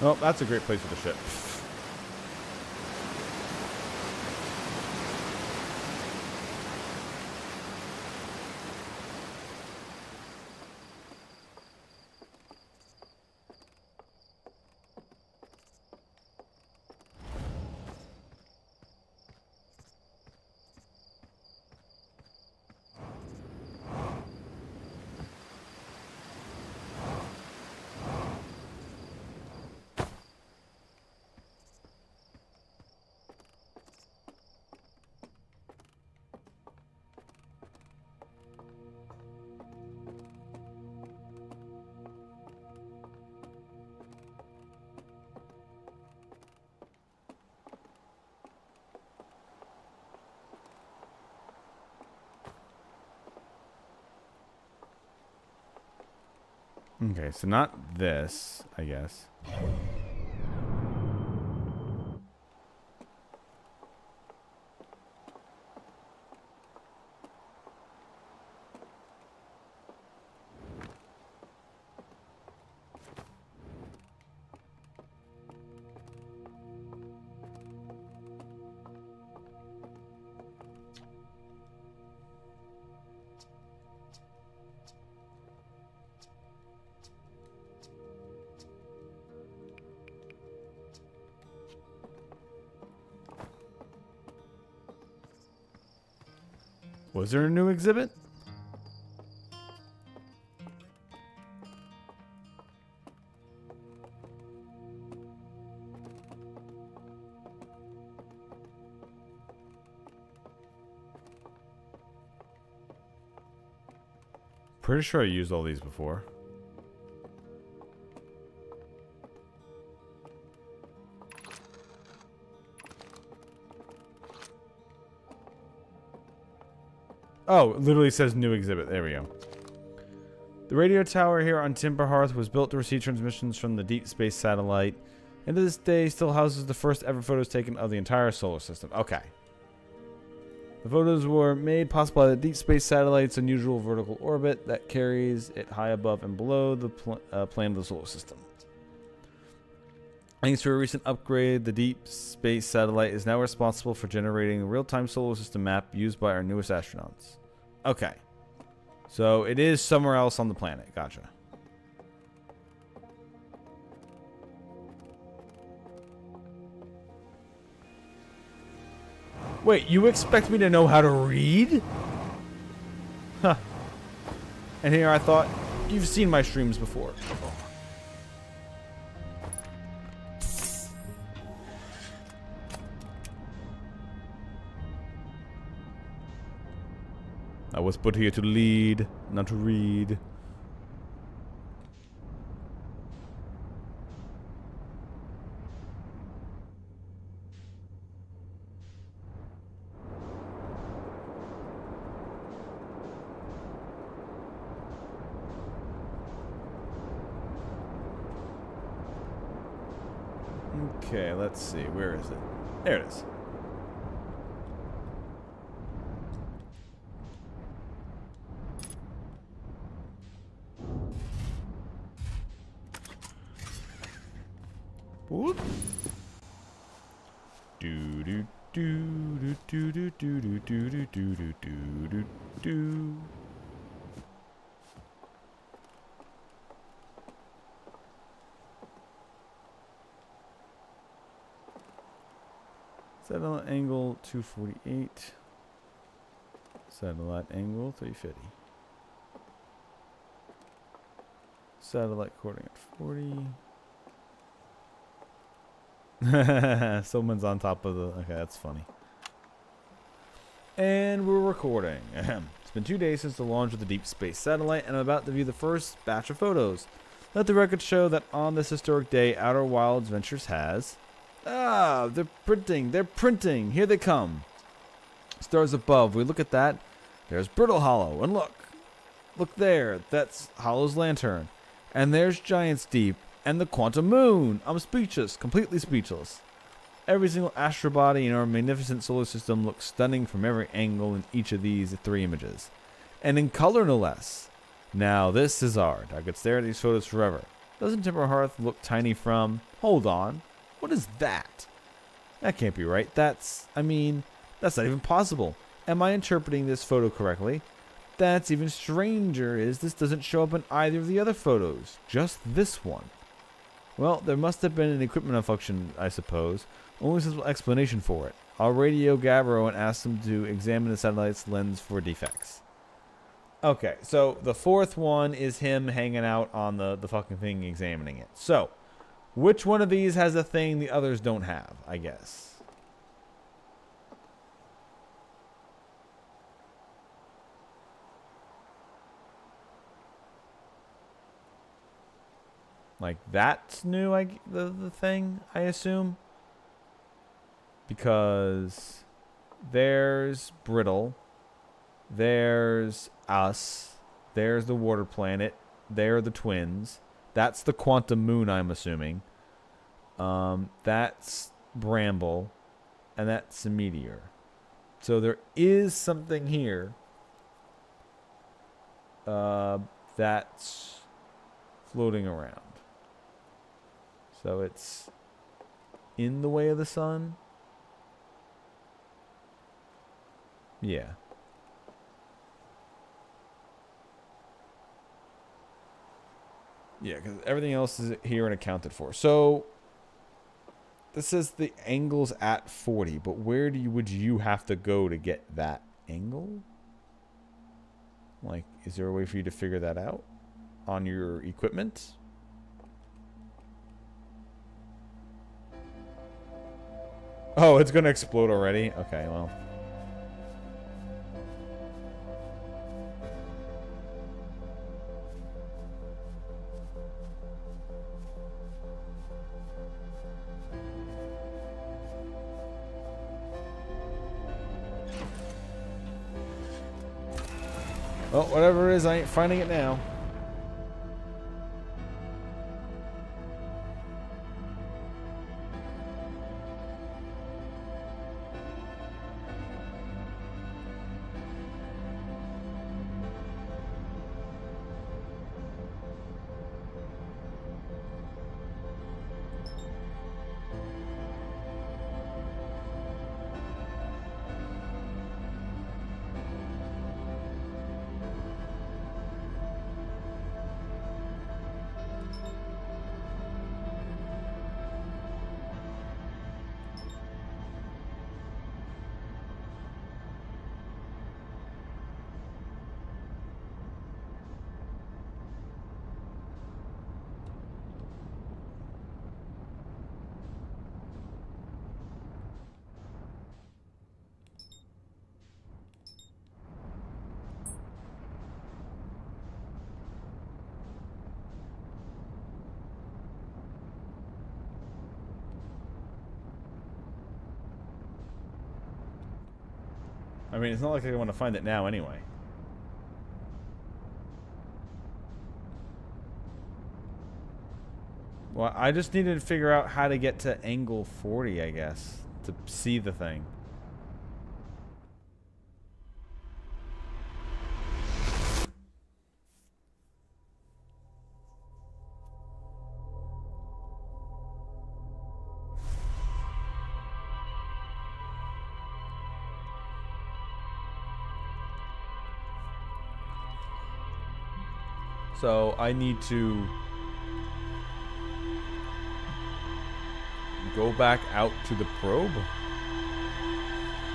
Oh, that's a great place for the ship. Okay, so not this, I guess. Was there a new exhibit? Pretty sure I used all these before. Oh, it literally says new exhibit. There we go. The radio tower here on Timberhearth was built to receive transmissions from the deep space satellite, and to this day still houses the first ever photos taken of the entire solar system. Okay. The photos were made possible by the deep space satellite's unusual vertical orbit that carries it high above and below the plane of the solar system. Thanks to a recent upgrade, the deep space satellite is now responsible for generating a real-time solar system map used by our newest astronauts. Okay. So it is somewhere else on the planet. Gotcha. Wait, you expect me to know how to read? Huh. And here I thought, you've seen my streams before. I was put here to lead, not to read. Okay, let's see. Where is it? There it is. Whoop. Do do do do do do do do do do do do do do. Satellite angle 248. Satellite angle 350. Satellite coordinate 40. Someone's on top of the... Okay, that's funny. And we're recording. It's been 2 days since the launch of the Deep Space Satellite, and I'm about to view the first batch of photos. Let the record show that on this historic day, Outer Wilds Ventures has... Ah, they're printing. Here they come. Stars above. We look at that. There's Brittle Hollow. And look there. That's Hollow's lantern. And there's Giant's Deep. And the Quantum Moon. I'm speechless. Completely speechless. Every single astrobody in our magnificent solar system looks stunning from every angle in each of these 3 images. And in color, no less. Now, this is art. I could stare at these photos forever. Doesn't Timber Hearth look tiny from... Hold on. What is that? That can't be right. That's not even possible. Am I interpreting this photo correctly? That's even stranger is this doesn't show up in either of the other photos. Just this one. Well, there must have been an equipment malfunction, I suppose. Only simple explanation for it. I'll radio Gabbro and ask him to examine the satellite's lens for defects. Okay, so the fourth one is him hanging out on the fucking thing examining it. So... which one of these has a thing the others don't have, I guess? Like, that's new, the thing, I assume? Because there's Brittle. There's us. There's the water planet. There are the twins. That's the Quantum Moon, I'm assuming. That's Bramble. And that's a meteor. So there is something here that's floating around. So it's in the way of the sun? Yeah. Yeah, because everything else is here and accounted for. So, this says the angle's at 40, but where would you have to go to get that angle? Like, is there a way for you to figure that out on your equipment? Oh, it's going to explode already? Okay, well... Well, whatever it is, I ain't finding it now. I mean, it's not like I want to find it now anyway. Well, I just needed to figure out how to get to angle 40, I guess, to see the thing. So I need to go back out to the probe.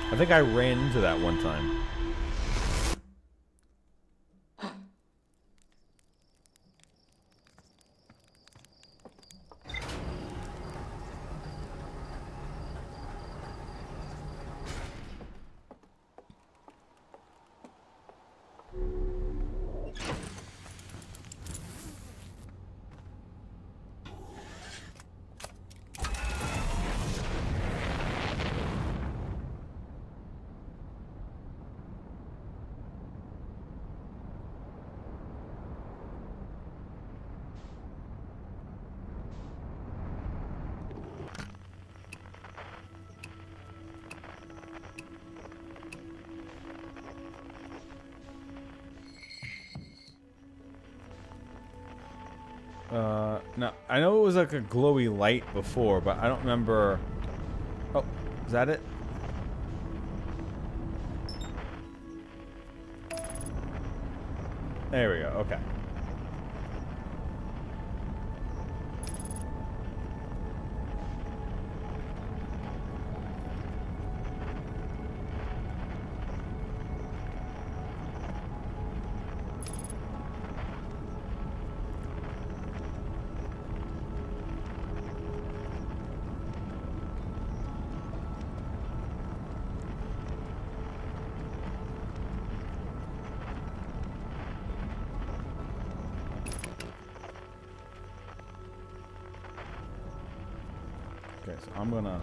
I think I ran into that one time. No, I know it was like a glowy light before, but I don't remember. Oh, is that it? There we go, okay. Okay, so I'm gonna...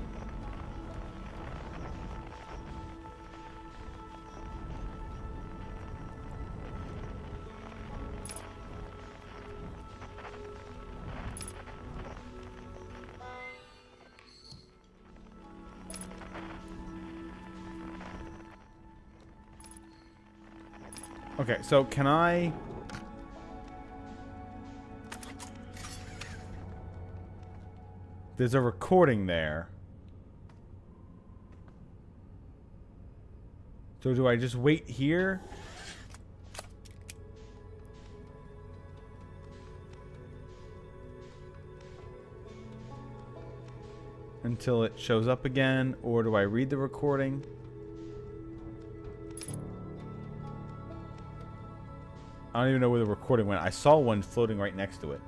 Okay, so can I... There's a recording there. So do I just wait here? Until it shows up again? Or do I read the recording? I don't even know where the recording went. I saw one floating right next to it.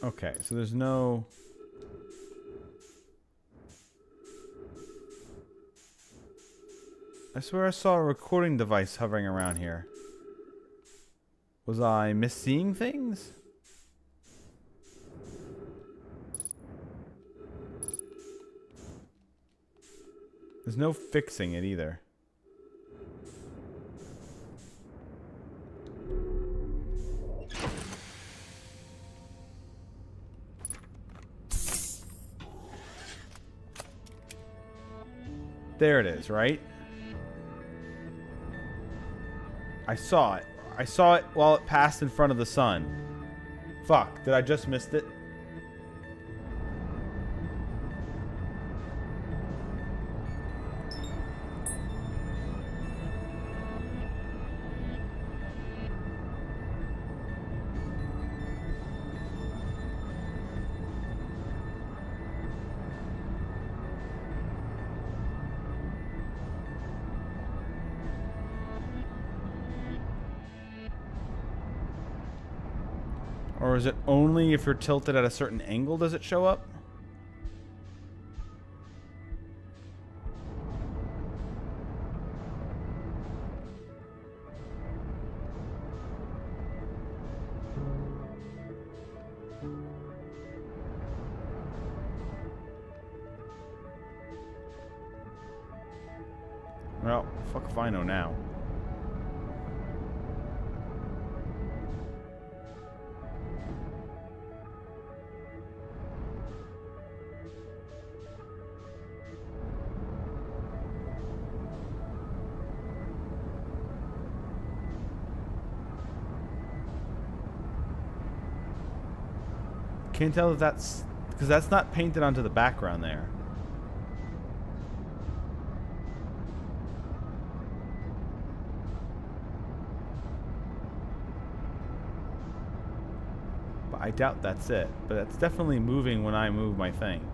Okay, so there's no... I swear I saw a recording device hovering around here. Was I misseeing things? There's no fixing it either. There it is, right? I saw it. I saw it while it passed in front of the sun. Fuck, did I just missed it? Or is it only if you're tilted at a certain angle does it show up? Well, fuck if I know now. Can't tell if that's... because that's not painted onto the background there. But I doubt that's it. But that's definitely moving when I move my thing.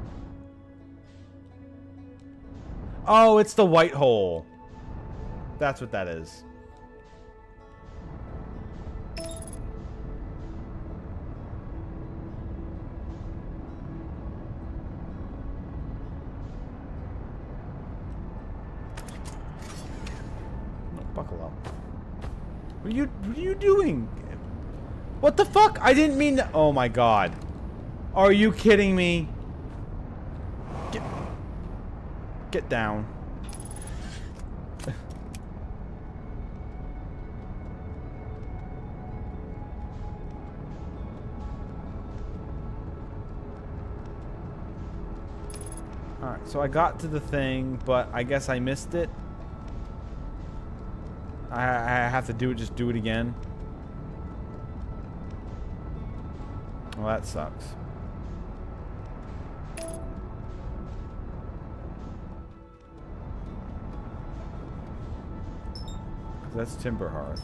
Oh, it's the white hole. That's what that is. Buckle up. What are you doing? What the fuck? I didn't mean to. Oh my god. Are you kidding me? Get down. Alright, so I got to the thing, but I guess I missed it. I have to do it, just do it again. Well, that sucks. That's Timber Hearth.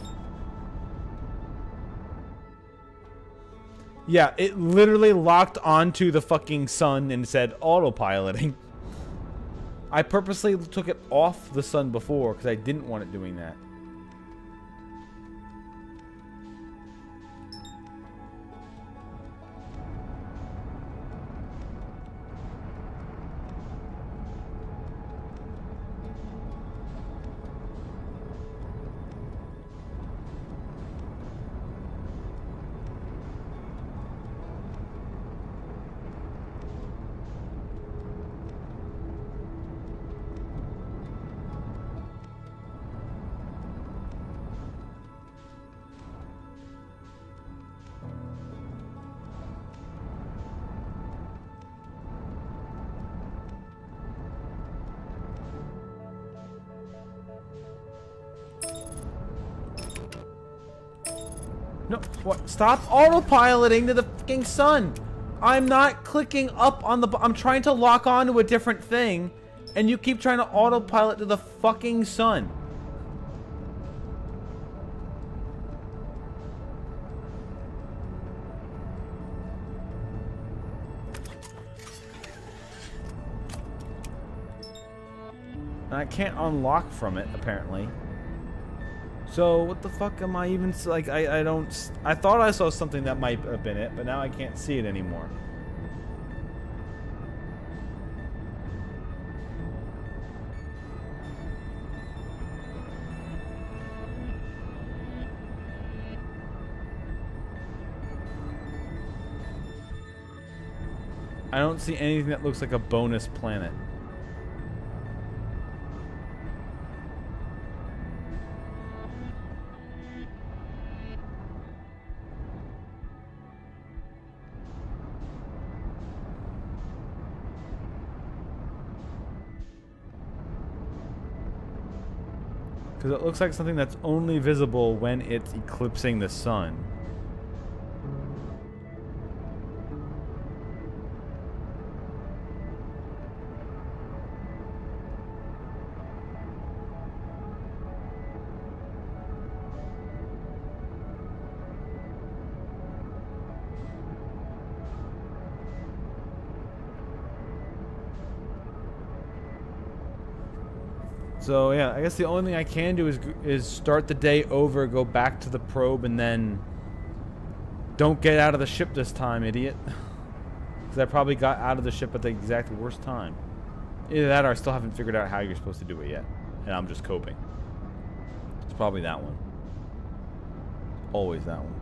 Yeah, it literally locked onto the fucking sun and said autopiloting. I purposely took it off the sun before because I didn't want it doing that. No, what? Stop autopiloting to the fucking sun. I'm not clicking up on the... I'm trying to lock on to a different thing, and you keep trying to autopilot to the fucking sun. And I can't unlock from it, apparently. So, what the fuck am I even... like, I don't... I thought I saw something that might have been it, but now I can't see it anymore. I don't see anything that looks like a bonus planet. Because it looks like something that's only visible when it's eclipsing the sun. So yeah, I guess the only thing I can do is start the day over, go back to the probe, and then Don't get out of the ship this time, idiot. Because I probably got out of the ship at the exact worst time. Either that or I still haven't figured out how you're supposed to do it yet. And I'm just coping. It's probably that one. Always that one.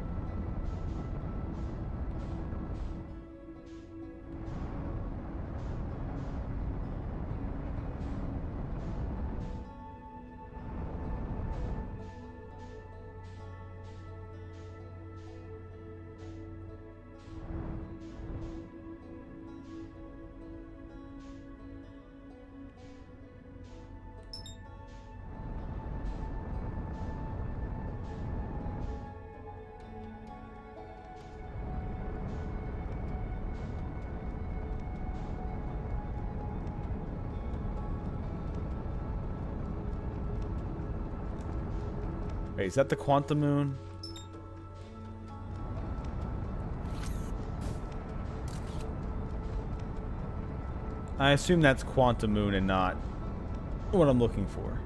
Wait, is that the quantum moon? I assume that's quantum moon and not what I'm looking for.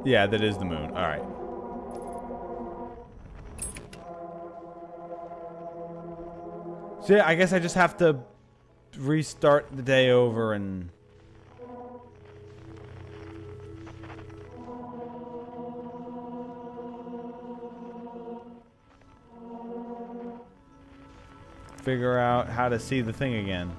Yeah, that is the moon. All right. So yeah, I guess I just have to restart the day over and... figure out how to see the thing again.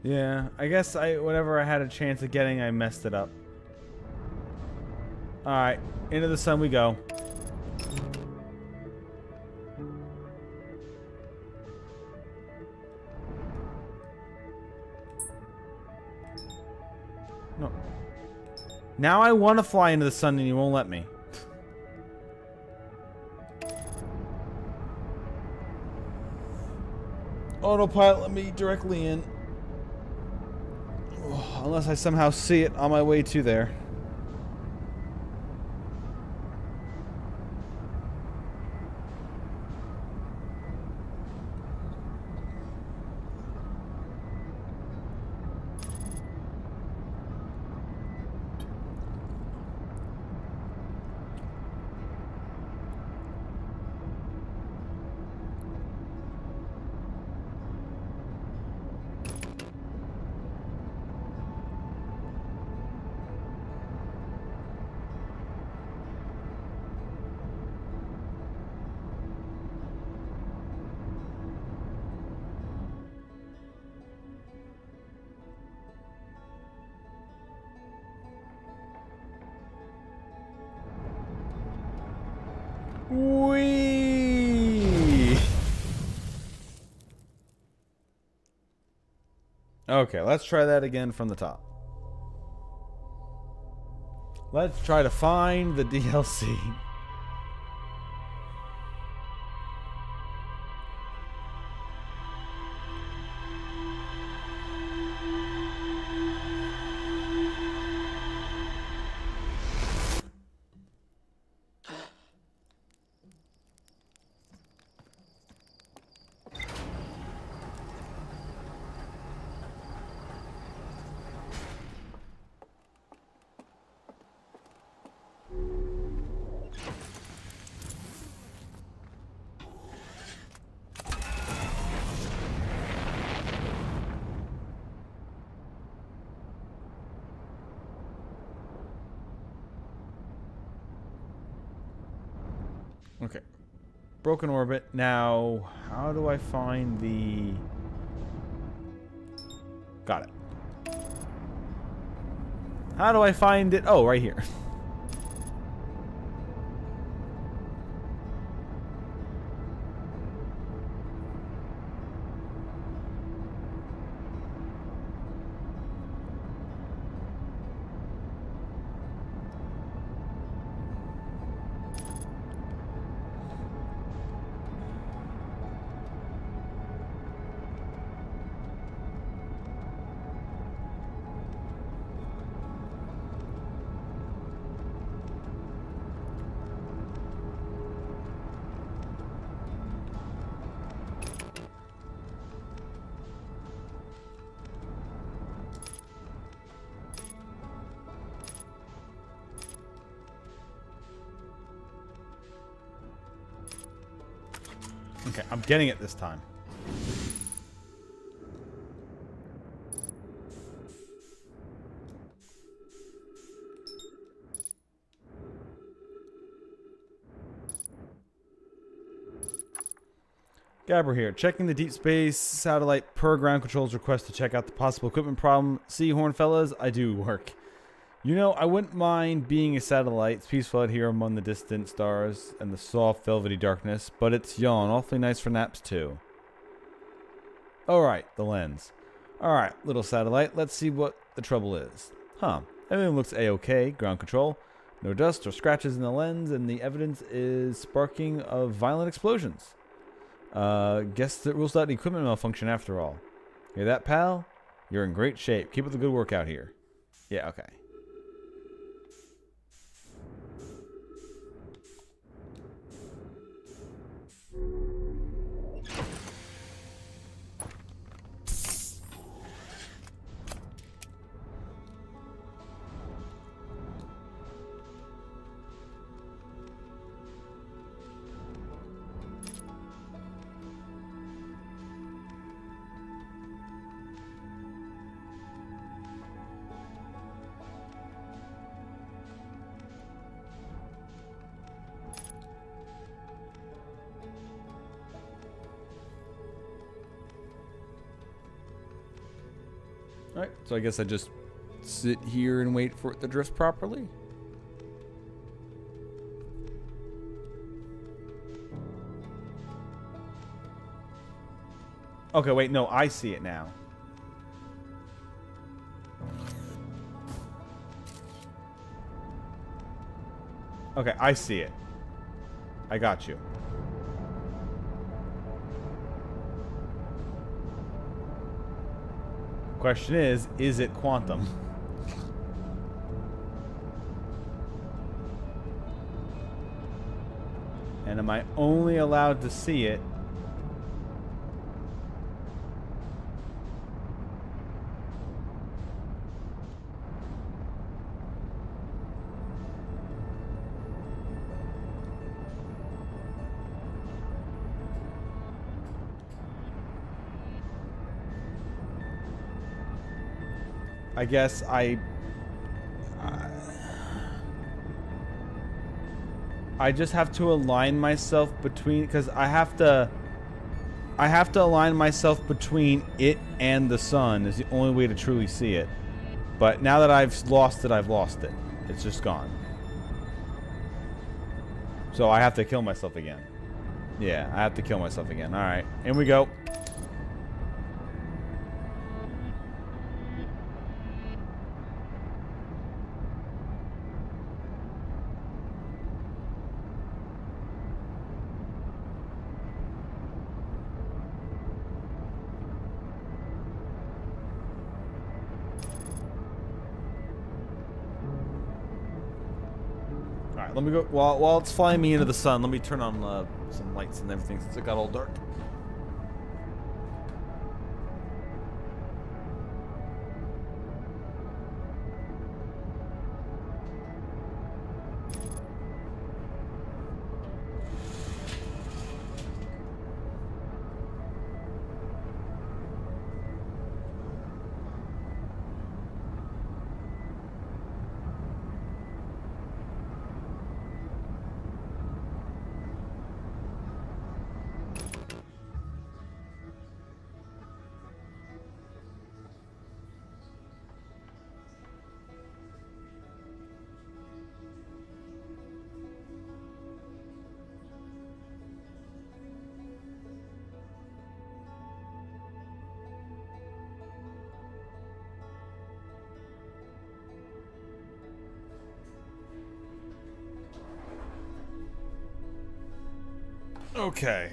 Yeah, I guess whatever I had a chance of getting, I messed it up. Alright, into the sun we go. No. Now I want to fly into the sun and you won't let me. Autopilot, let me directly in. Unless I somehow see it on my way to there. Whee! Okay, let's try that again from the top. Let's try to find the DLC. Okay. Broken orbit. Now, how do I find the... Got it. How do I find it? Oh, right here. Okay, I'm getting it this time. Gabber here, checking the deep space satellite per ground control's request to check out the possible equipment problem. See, Horn fellas, I do work. You know, I wouldn't mind being a satellite. It's peaceful out here among the distant stars and the soft, velvety darkness, but it's yawn, awfully nice for naps too. Alright, the lens. Alright, little satellite, let's see what the trouble is. Huh, everything looks a-okay, ground control. No dust or scratches in the lens, and the evidence is sparking of violent explosions. Guess that rules out the equipment malfunction after all. Hear that, pal? You're in great shape. Keep up the good work out here. Yeah, okay. Alright, so I guess I just sit here and wait for it to drift properly. Okay, wait, no, I see it now. Okay, I see it. I got you. Question is it quantum? And am I only allowed to see it? I guess I just have to align myself between, because I have to align myself between it and the sun is the only way to truly see it. But now that I've lost it, I've lost it. It's just gone. So I have to kill myself again. Yeah, I have to kill myself again. All right, here we go. Let me go. While it's flying me into the sun, let me turn on some lights and everything since it got all dark. Okay.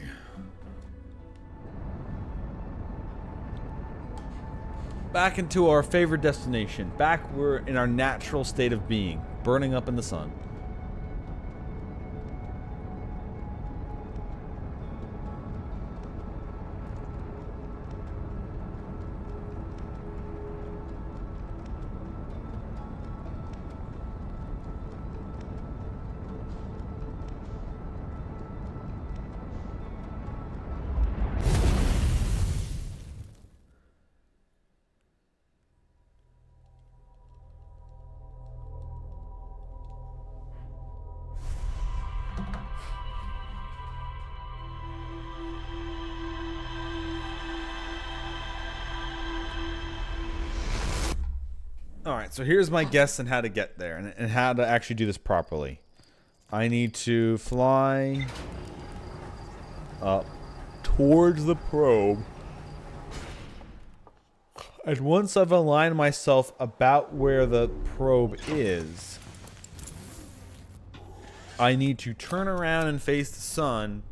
Back into our favorite destination. Back we're in our natural state of being, burning up in the sun. Alright, so here's my guess on how to get there and how to actually do this properly. I need to fly up towards the probe. And once I've aligned myself about where the probe is, I need to turn around and face the sun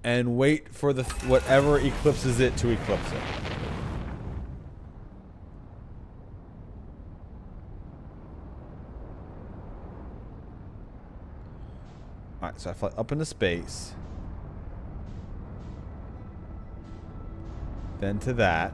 and wait for the whatever eclipses it to eclipse it. Alright, so I fly up into space. Then to that.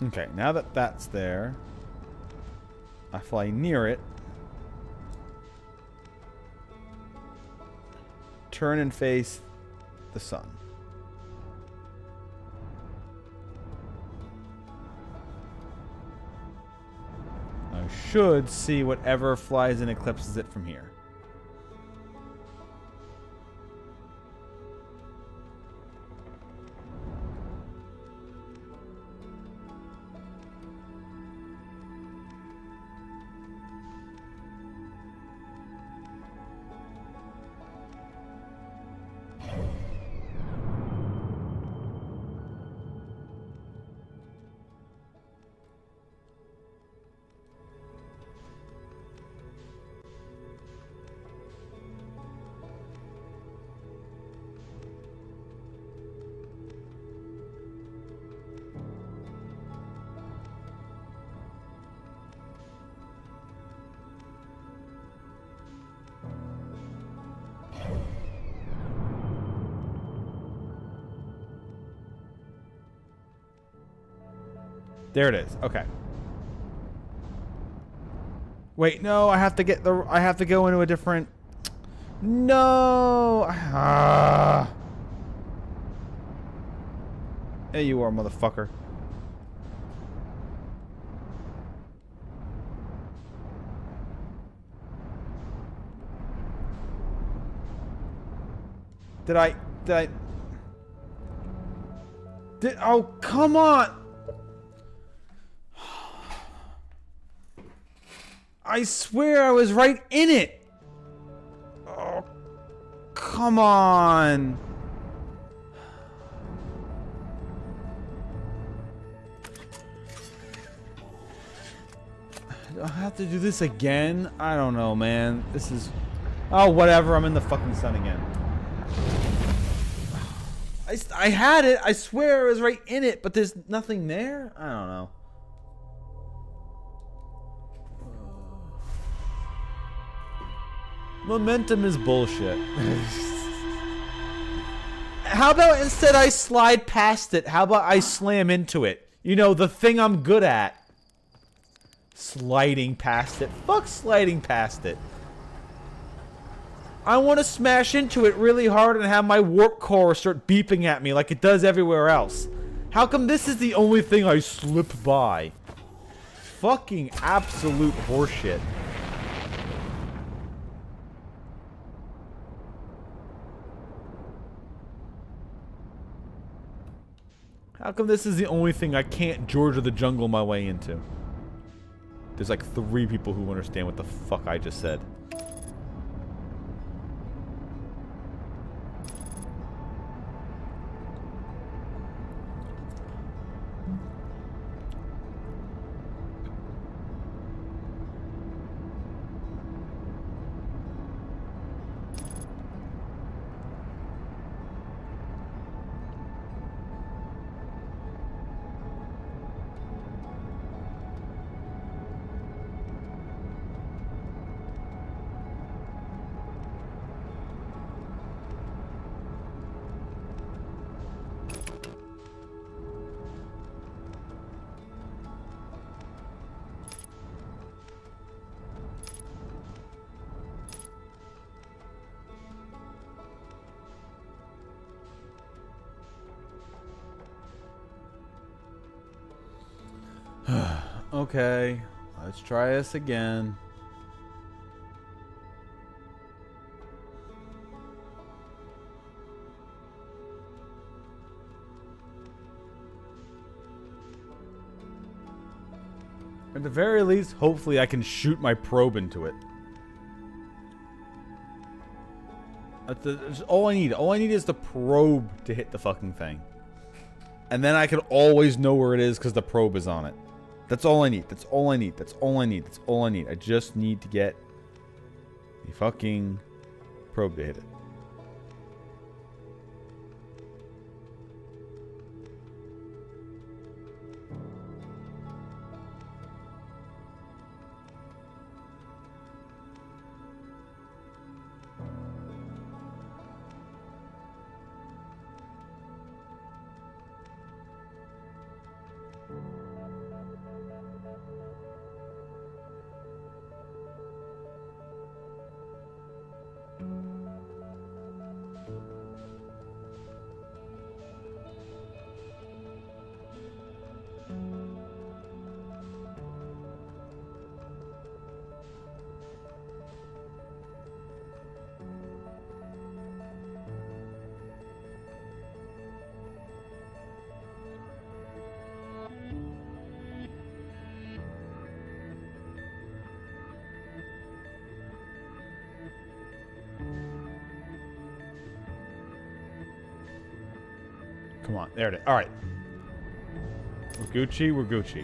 Okay, now that that's there, I fly near it, turn and face the sun. I should see whatever flies and eclipses it from here. There it is. Okay. Wait, no, I have to go into a different. No. Ah. There you are, motherfucker. Did Oh, come on! I swear I was right in it! Oh, come on! Do I have to do this again? I don't know, man. This is... Oh, whatever. I'm in the fucking sun again. I had it. I swear I was right in it, but there's nothing there? I don't know. Momentum is bullshit. How about instead I slide past it? How about I slam into it? You know, the thing I'm good at. Sliding past it. Fuck sliding past it. I want to smash into it really hard and have my warp core start beeping at me like it does everywhere else. How come this is the only thing I slip by? Fucking absolute horseshit. How come this is the only thing I can't George of the Jungle my way into? There's like 3 people who understand what the fuck I just said. Okay, let's try this again. At the very least, hopefully I can shoot my probe into it. That's all I need. All I need is the probe to hit the fucking thing. And then I can always know where it is because the probe is on it. That's all I need. That's all I need. That's all I need. That's all I need. I just need to get the fucking probe to hit it. Come on, there it is. All right. We're Gucci, we're Gucci.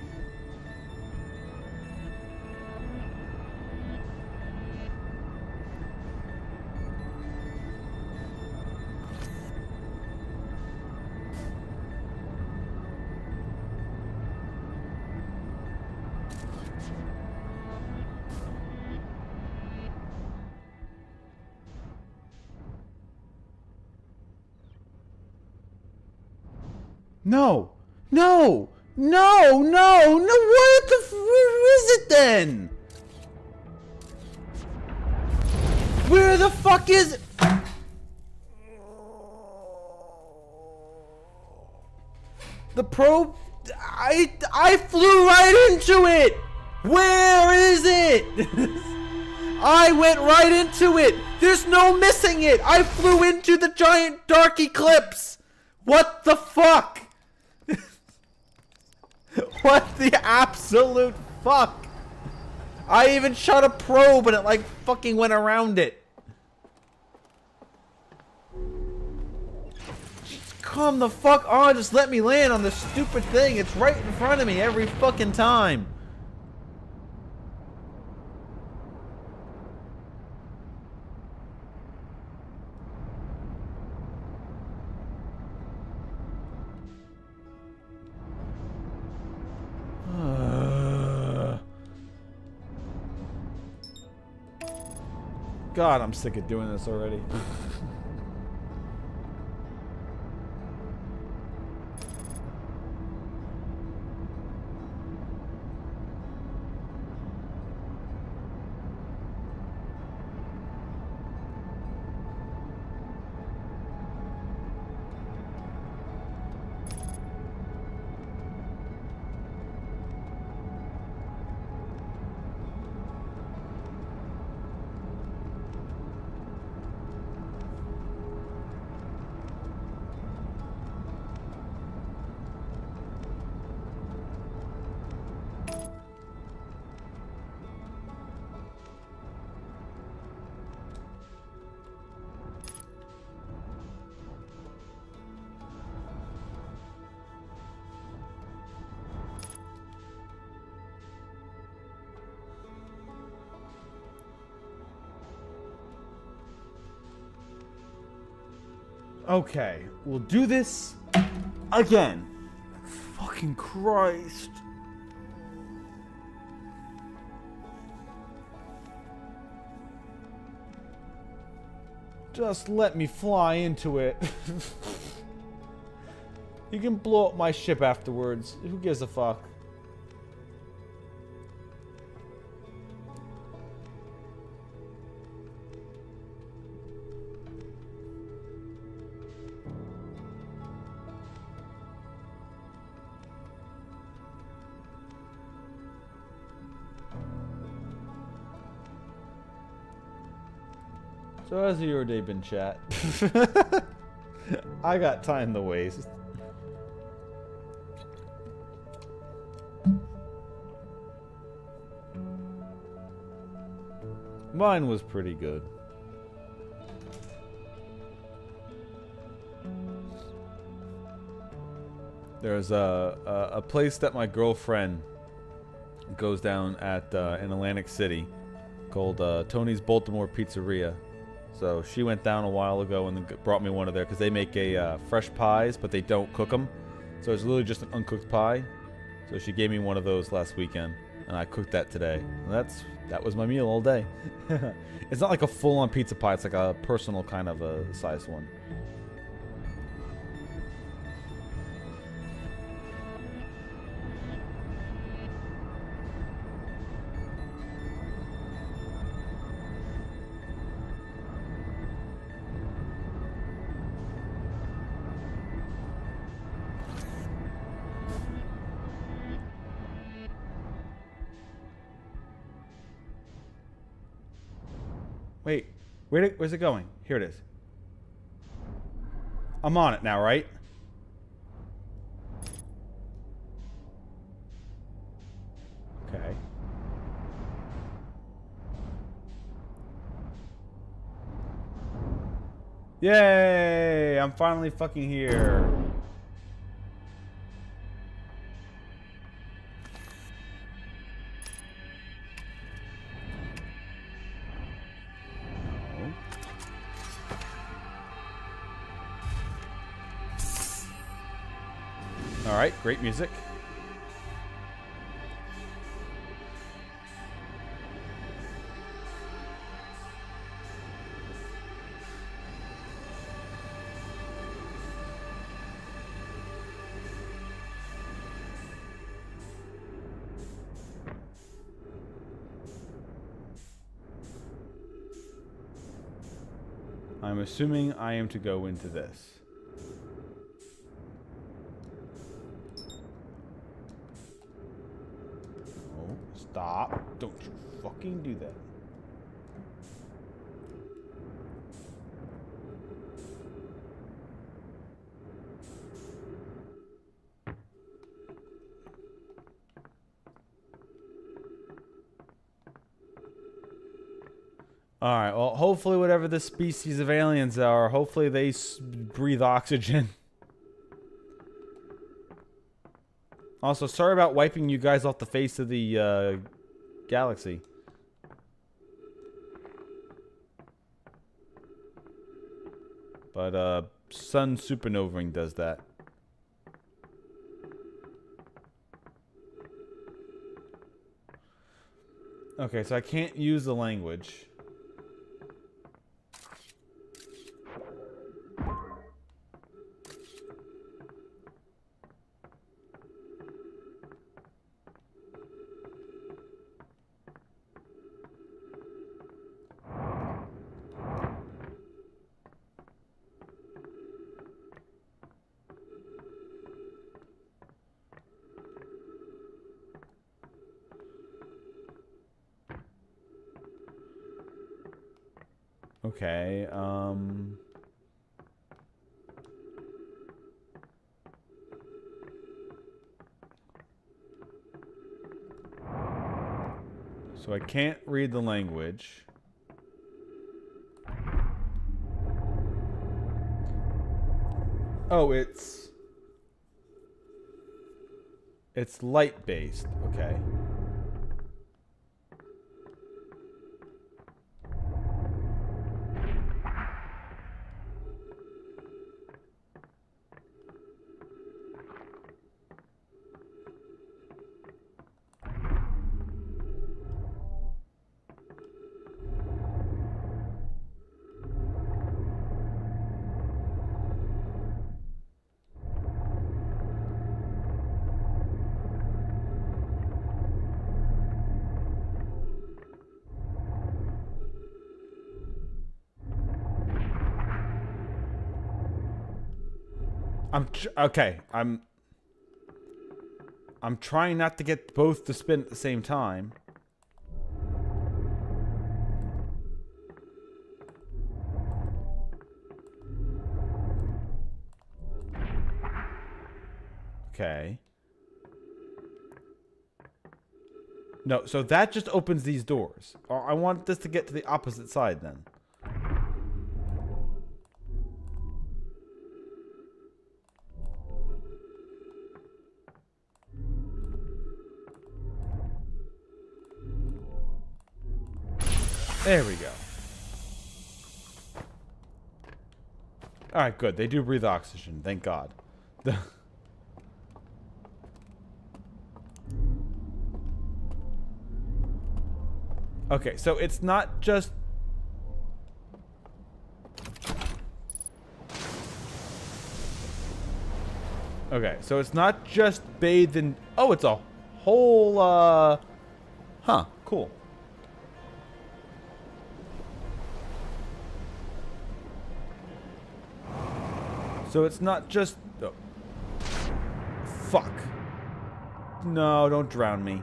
No! No! No! No! No! What the where is it then? Where the fuck is it? The probe... I flew right into it! Where is it? I went right into it. There's no missing it. I flew into the giant dark eclipse. What the fuck? What the absolute fuck? I even shot a probe and it like fucking went around it. Just come the fuck on. Just let me land on this stupid thing. It's right in front of me every fucking time. God, I'm sick of doing this already. Okay, we'll do this again. Fucking Christ. Just let me fly into it. You can blow up my ship afterwards. Who gives a fuck? So how's your day been, chat? I got time to waste. Mine was pretty good. There's a place that my girlfriend goes down at in Atlantic City called Tony's Baltimore Pizzeria. So she went down a while ago and then brought me one of there because they make fresh pies, but they don't cook them. So it's literally just an uncooked pie. So she gave me one of those last weekend, and I cooked that today. And that was my meal all day. It's not like a full-on pizza pie. It's like a personal kind of a size one. Wait, where's it going? Here it is. I'm on it now, right? Okay. Yay! I'm finally fucking here. Alright, great music. I'm assuming I am to go into this. Stop. Don't you fucking do that. Alright, well, hopefully whatever this species of aliens are, hopefully they breathe oxygen. Also, sorry about wiping you guys off the face of the galaxy. But sun supernovaing does that. Okay, so I can't use the language. Okay, so I can't read the language. Oh, it's light-based. Okay. Okay. I'm trying not to get both to spin at the same time. Okay. No, so that just opens these doors. I want this to get to the opposite side then. There we go. Alright, good. They do breathe oxygen. Thank God. Okay, so it's not just... Okay, so it's not just bathed in... Oh, it's a whole, Huh, cool. So it's not just... Oh. Fuck. No, don't drown me.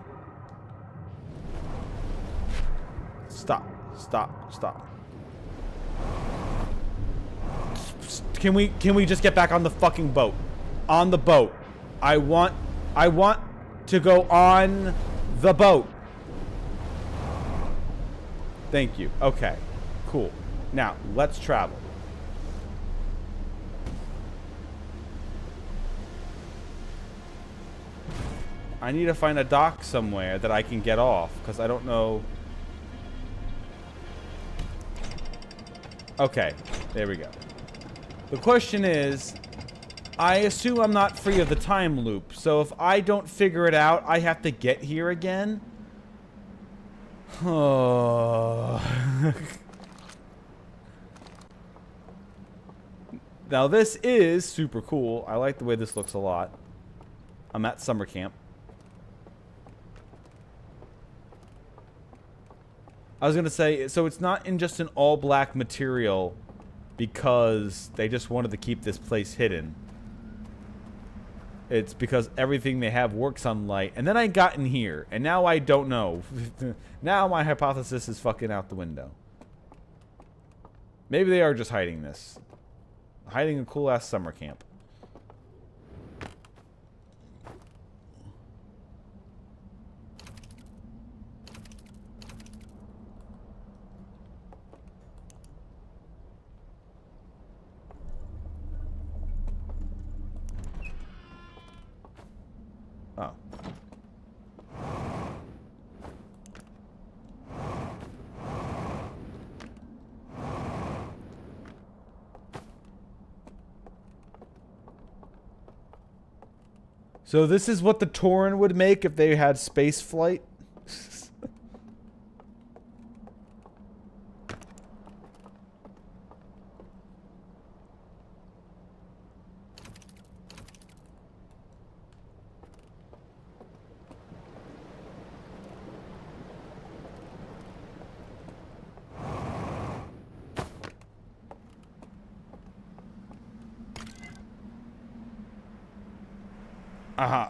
Stop. Stop. Stop. Can we just get back on the fucking boat? On the boat. I want to go on the boat. Thank you. Okay. Cool. Now, let's travel. I need to find a dock somewhere that I can get off, because I don't know... Okay, there we go. The question is, I assume I'm not free of the time loop, so if I don't figure it out, I have to get here again? Oh. Now this is super cool. I like the way this looks a lot. I'm at summer camp. I was gonna say, so it's not in just an all-black material because they just wanted to keep this place hidden. It's because everything they have works on light. And then I got in here, and now I don't know. Now my hypothesis is fucking out the window. Maybe they are just hiding this. Hiding a cool-ass summer camp. Oh. So this is what the Tauren would make if they had space flight?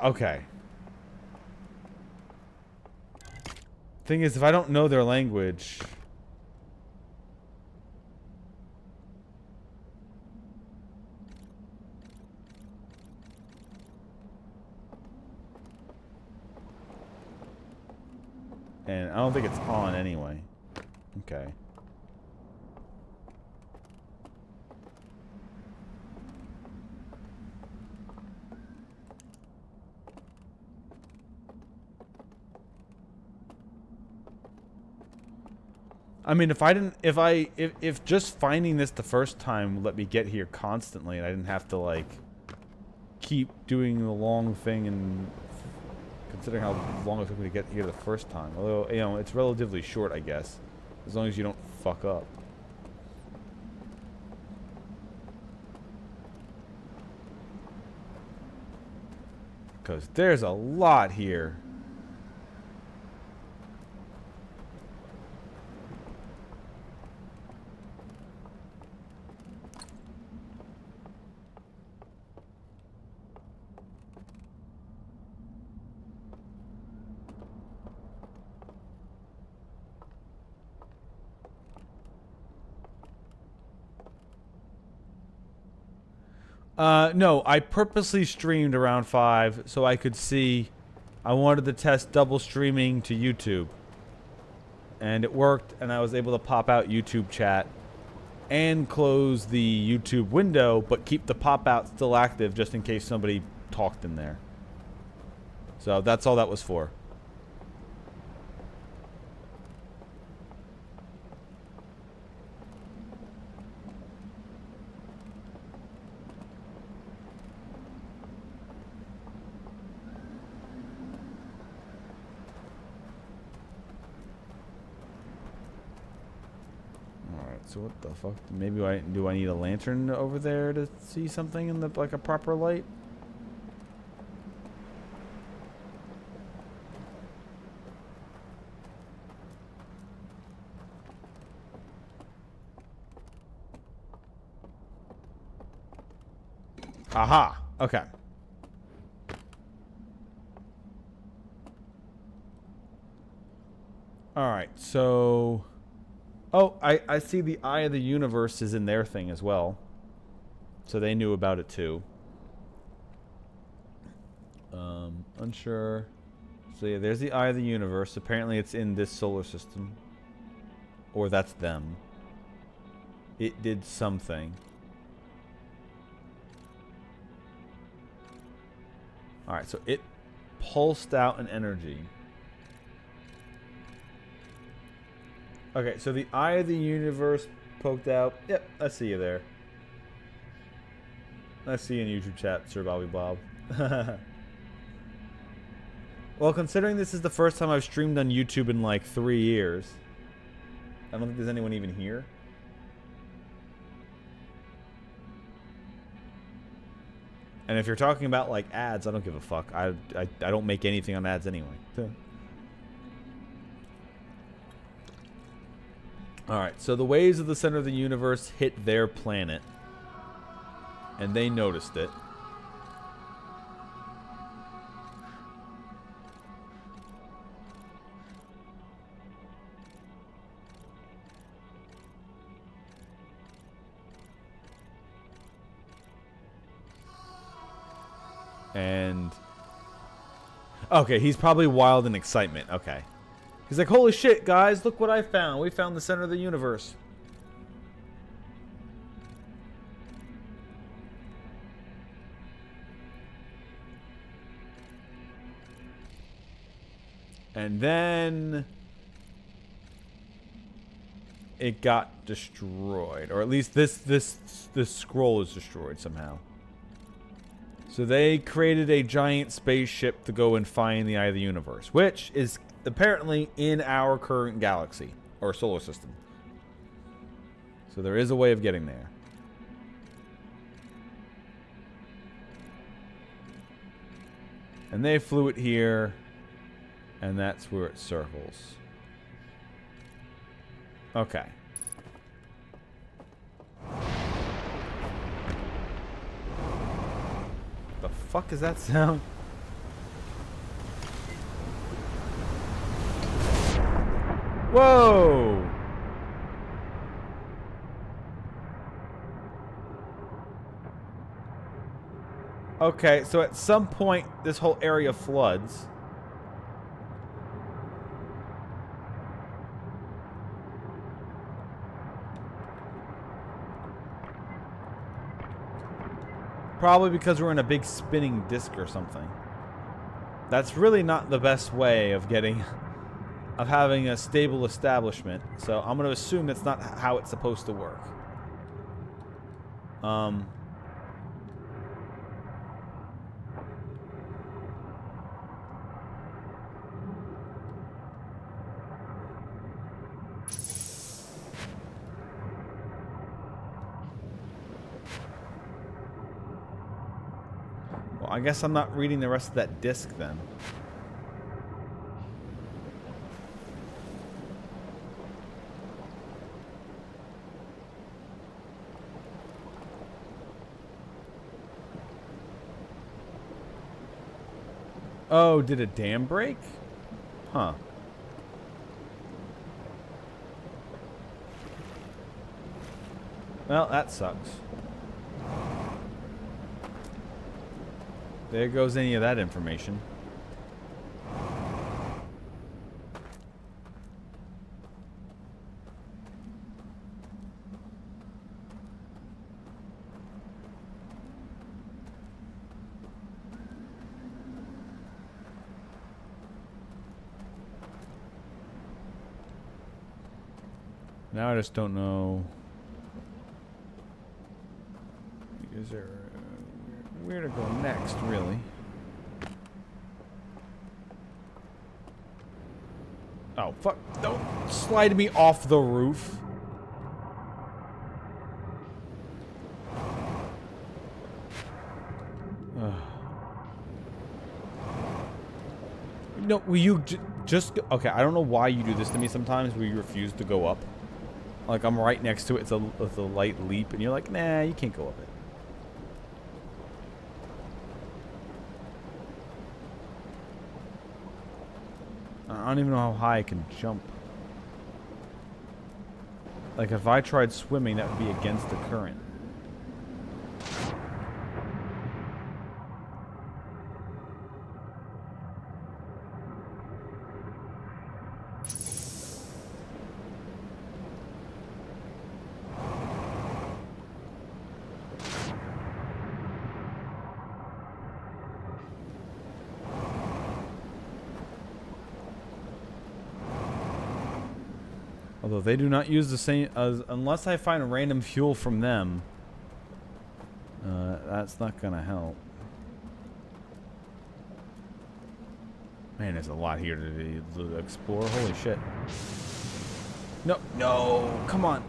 Okay. Thing is, if I don't know their language... And I don't think it's on anyway. Okay. I mean, if just finding this the first time let me get here constantly and I didn't have to, like, keep doing the long thing, and considering how long it took me to get here the first time. Although, you know, it's relatively short, I guess. As long as you don't fuck up. Because there's a lot here. No, I purposely streamed around 5 so I could see. I wanted to test double streaming to YouTube. And it worked, and I was able to pop out YouTube chat and close the YouTube window, but keep the pop-out still active just in case somebody talked in there. So that's all that was for. So what the fuck? Maybe do I need a lantern over there to see something in the like a proper light? Aha. Okay. All right. So oh, I see the Eye of the Universe is in their thing as well. So they knew about it too. Unsure. So yeah, there's the Eye of the Universe. Apparently it's in this solar system. Or that's them. It did something. Alright, so it pulsed out an energy. Okay, so the Eye of the Universe poked out. Yep, I see you there. I see you in YouTube chat, Sir Bobby Bob. Well, considering this is the first time I've streamed on YouTube in like 3 years, I don't think there's anyone even here. And if you're talking about like ads, I don't give a fuck. I don't make anything on ads anyway. Alright, so the waves of the center of the universe hit their planet. And they noticed it. And... okay, he's probably wild in excitement. Okay. He's like, holy shit, guys, look what I found. We found the center of the universe. And then it got destroyed, or at least this scroll is destroyed somehow. So they created a giant spaceship to go and find the Eye of the Universe, which is apparently in our current galaxy or solar system. So there is a way of getting there. And they flew it here, and that's where it circles. Okay. The fuck is that sound? Whoa! Okay, so at some point this whole area floods. Probably because we're in a big spinning disc or something. That's really not the best way of having a stable establishment. So I'm going to assume that's not how it's supposed to work. I guess I'm not reading the rest of that disc then. Oh, did a dam break? Huh. Well, that sucks. There goes any of that information. Now I just don't know. Is there where to go next, really? Oh, fuck. Don't slide me off the roof. No, will you just... Okay, I don't know why you do this to me sometimes where you refuse to go up. Like, I'm right next to it. It's a light leap, and you're like, nah, you can't go up it. I don't even know how high I can jump. Like, if I tried swimming, that would be against the current. Although they do not use the same, unless I find random fuel from them, that's not gonna help. Man, there's a lot here to explore. Holy shit. No, no, come on.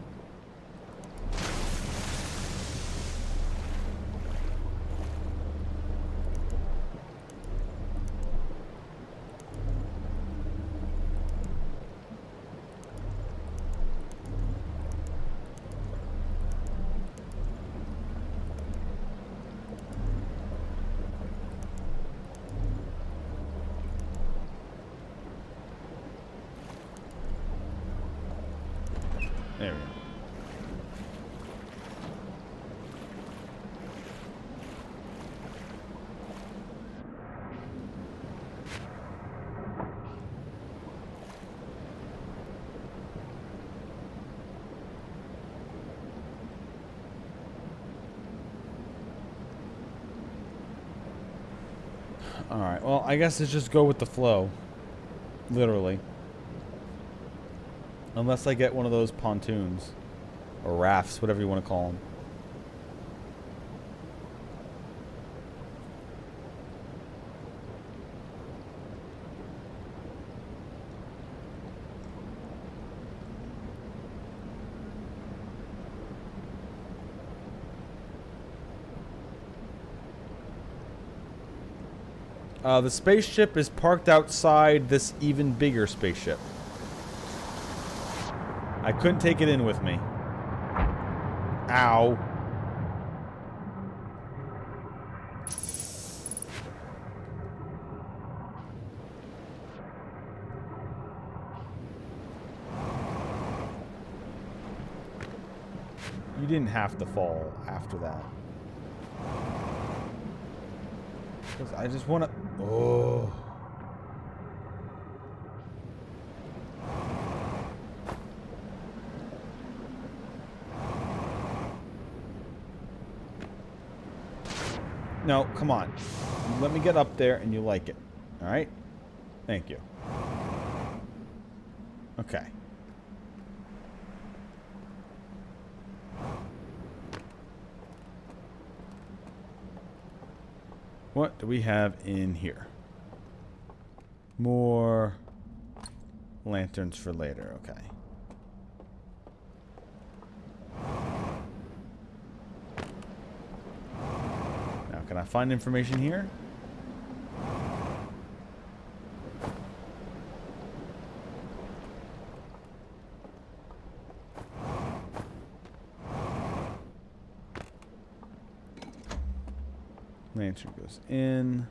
There we go. Alright, well, I guess let's just go with the flow. Literally. Unless I get one of those pontoons. Or rafts, whatever you want to call them. The spaceship is parked outside this even bigger spaceship. I couldn't take it in with me. Ow. You didn't have to fall after that. Because I just want to... Oh. No, come on. Let me get up there and you like it. Alright? Thank you. Okay. What do we have in here? More lanterns for later. Okay. Now, can I find information here? Lantern goes in.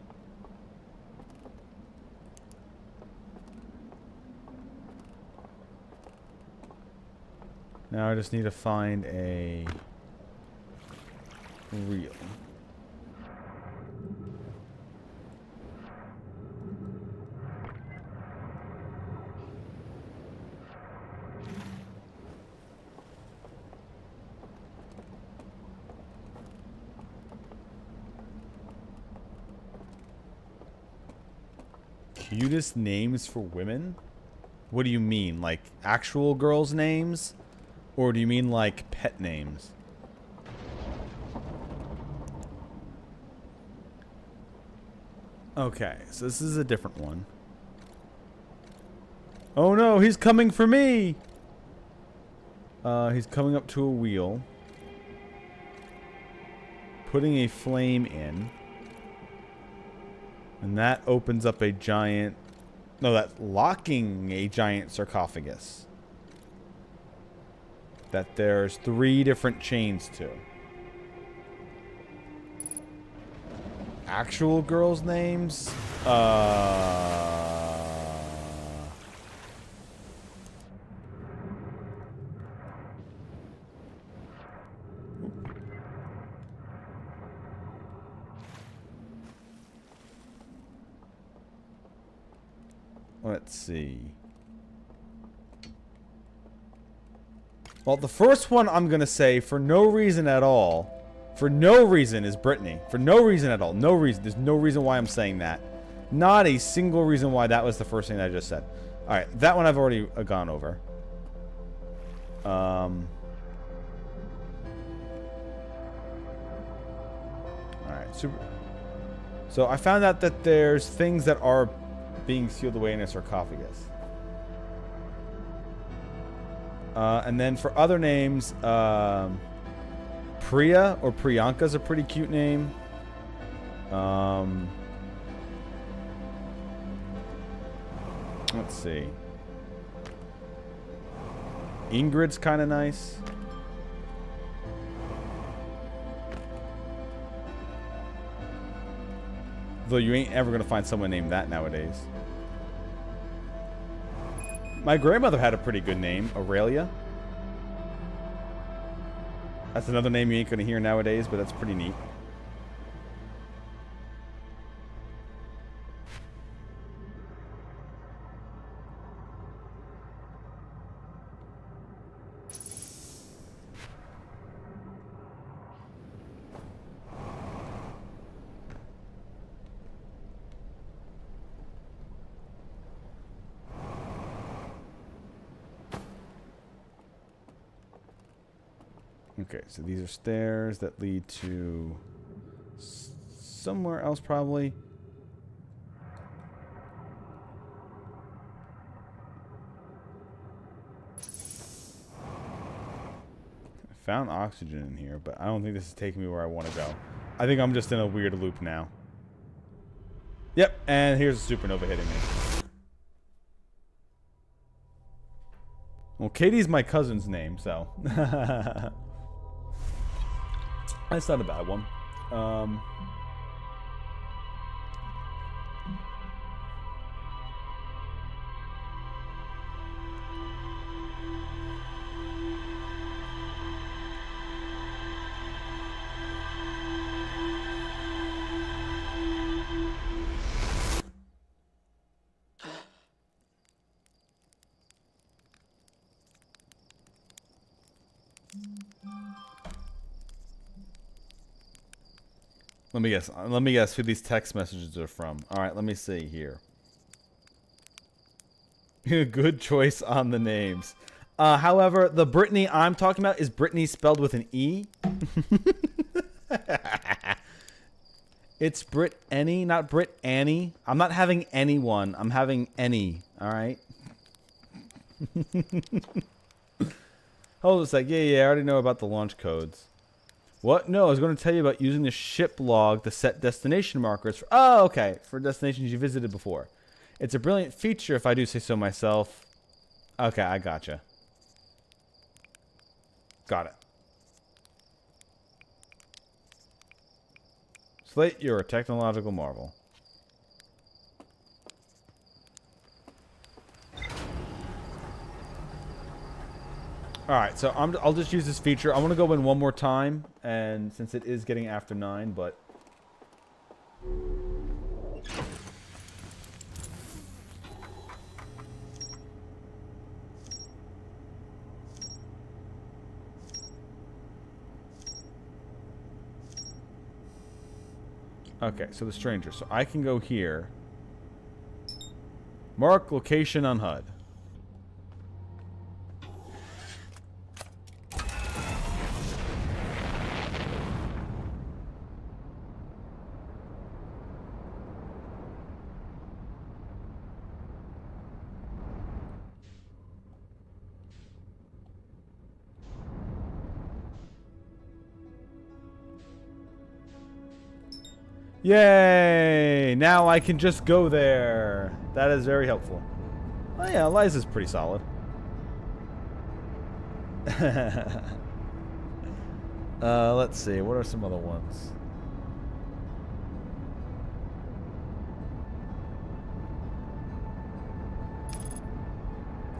Now I just need to find a reel. Cutest names for women? What do you mean? Like actual girls' names? Or do you mean like pet names? Okay, so this is a different one. Oh no, he's coming for me! He's coming up to a wheel. Putting a flame in. And that opens up a giant... No, that's locking a giant sarcophagus. That there's 3 different chains to. Actual girls' names? Let's see. Well, the first one I'm going to say, for no reason at all, for no reason, is Brittany. For no reason at all. No reason. There's no reason why I'm saying that. Not a single reason why that was the first thing that I just said. Alright, that one I've already gone over. Alright, super. So I found out that there's things that are being sealed away in a sarcophagus. And then for other names, Priya or Priyanka is a pretty cute name. Let's see. Ingrid's kind of nice. Though you ain't ever going to find someone named that nowadays. My grandmother had a pretty good name, Aurelia. That's another name you ain't going to hear nowadays, but that's pretty neat. Okay, so these are stairs that lead to somewhere else probably. I found oxygen in here, but I don't think this is taking me where I want to go. I think I'm just in a weird loop now. Yep, and here's a supernova hitting me. Well, Katie's my cousin's name, so. That's not a bad one. Let me guess. Let me guess who these text messages are from. All right, let me see here. Good choice on the names. However, the Brittany I'm talking about is Brittany spelled with an E. It's Brittany, not Brit Annie. I'm not having anyone. I'm having any. All right. Hold on a sec. Yeah, I already know about the launch codes. What? No, I was going to tell you about using the ship log to set destination markers. For, oh, okay. For destinations you visited before. It's a brilliant feature if I do say so myself. Okay, I gotcha. Got it. Slate, you're a technological marvel. Alright, so I'll just use this feature. I want to go in one more time, and since it is getting after 9, but... Okay, so the stranger. So I can go here. Mark location on HUD. Yay! Now I can just go there. That is very helpful. Oh yeah, Eliza's pretty solid. Let's see. What are some other ones?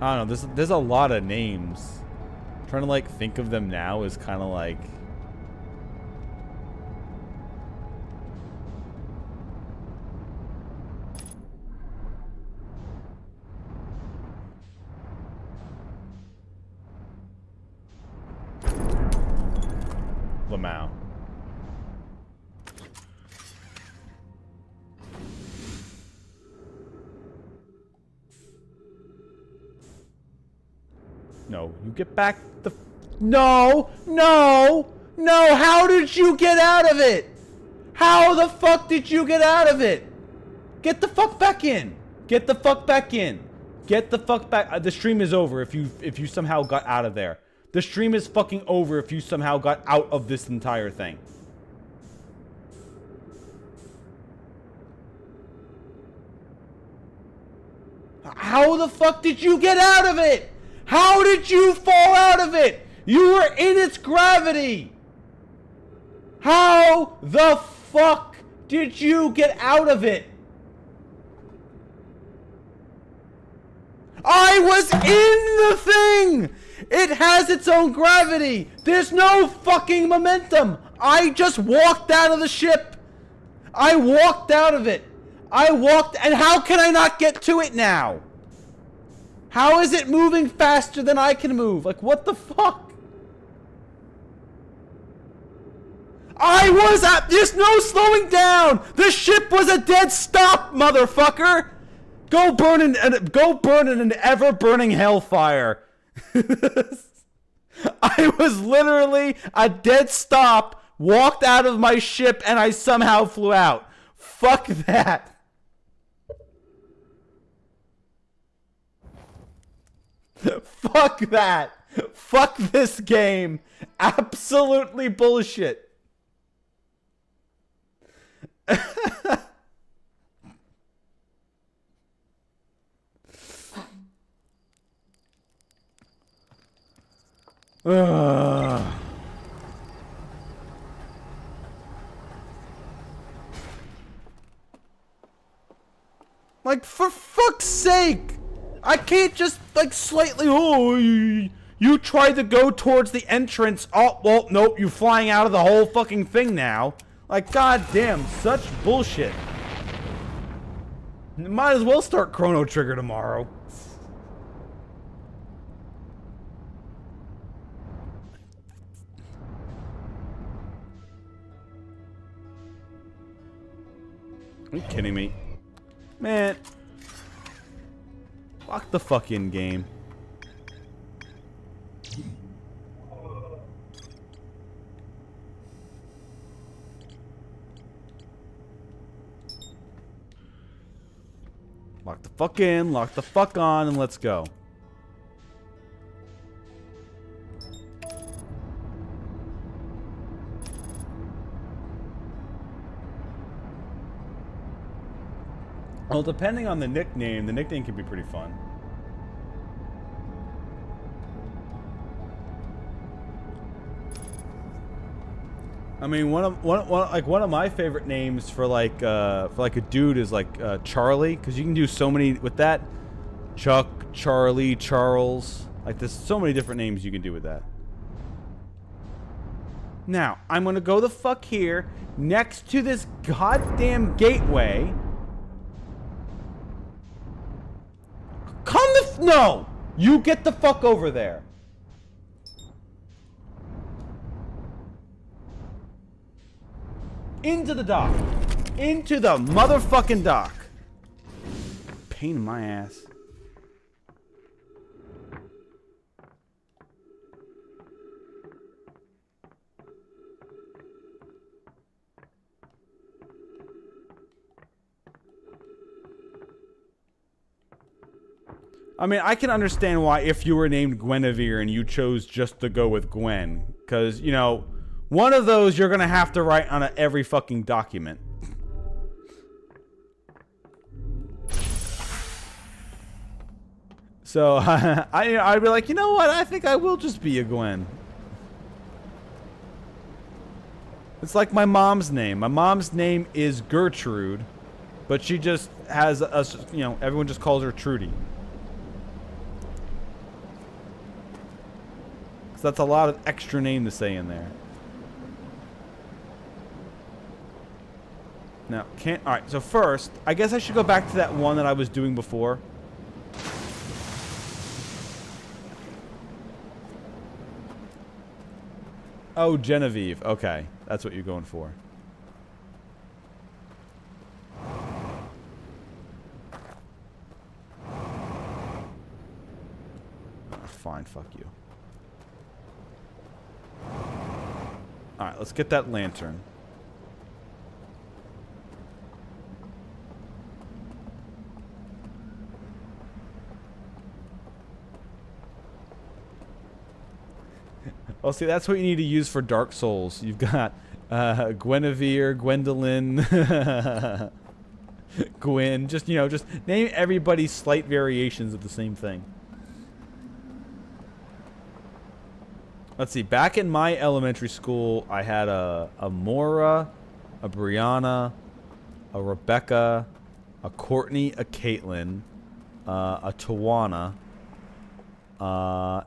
I don't know. There's a lot of names. Trying to like think of them now is kind of like... Lamau. No, you get back the... No! No! No! How did you get out of it? How the fuck did you get out of it? Get the fuck back in! Get the fuck back in! Get the fuck back... the stream is over if you somehow got out of there. The stream is fucking over if you somehow got out of this entire thing. How the fuck did you get out of it? How did you fall out of it? You were in its gravity. How the fuck did you get out of it? I was in the thing! It has its own gravity! There's no fucking momentum! I just walked out of the ship! I walked out of it! And how can I not get to it now? How is it moving faster than I can move? Like, what the fuck? There's no slowing down! The ship was a dead stop, motherfucker! Go burn in an ever-burning hellfire. I was literally a dead stop, walked out of my ship, and I somehow flew out. Fuck that. Fuck that. Fuck this game. Absolutely bullshit. Like, for fuck's sake! I can't just, like, slightly, oh, you tried to go towards the entrance. Oh, well, nope, you're flying out of the whole fucking thing now. Like, goddamn, such bullshit. Might as well start Chrono Trigger tomorrow. Are you kidding me? Man. Lock the fucking game. Lock the fuck in, lock the fuck on, and let's go. Well, depending on the nickname can be pretty fun. I mean, one of my favorite names for like a dude is like Charlie, because you can do so many with that. Chuck, Charlie, Charles. Like, there's so many different names you can do with that. Now, I'm gonna go the fuck here next to this goddamn gateway. No! You get the fuck over there. Into the dock. Into the motherfucking dock. Pain in my ass. I mean, I can understand why if you were named Guinevere and you chose just to go with Gwen. Because, you know, one of those you're going to have to write on every fucking document. So, I'd be like, you know what? I think I will just be a Gwen. It's like my mom's name. My mom's name is Gertrude. But she just has a, you know, everyone just calls her Trudy. That's a lot of extra name to say in there. Now, alright, so first, I guess I should go back to that one that I was doing before. Oh, Genevieve. Okay, that's what you're going for. Fine, fuck you. Alright, let's get that lantern. Well, see, that's what you need to use for Dark Souls. You've got Guinevere, Gwendolyn, Gwyn. Just, you know, just name everybody slight variations of the same thing. Let's see, back in my elementary school, I had a Mora, a Brianna, a Rebecca, a Courtney, a Caitlin, a Tawana,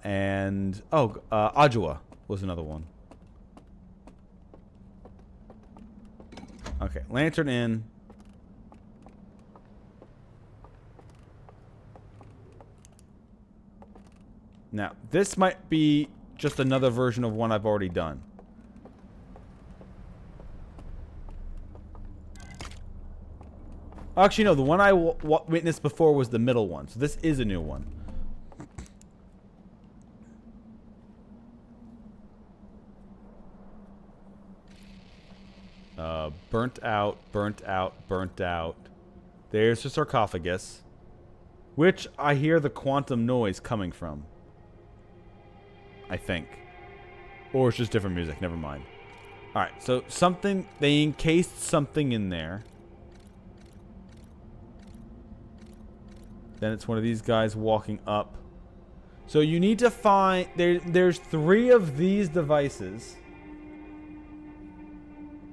and, Ajua was another one. Okay, lantern in. Now, this might be just another version of one I've already done. Actually, no, the one I witnessed before was the middle one, so this is a new one. Burnt out, burnt out, burnt out. There's the sarcophagus, which I hear the quantum noise coming from. I think. Or it's just different music. Never mind. Alright, so something... They encased something in there. Then it's one of these guys walking up. So you need to find... There's 3 of these devices.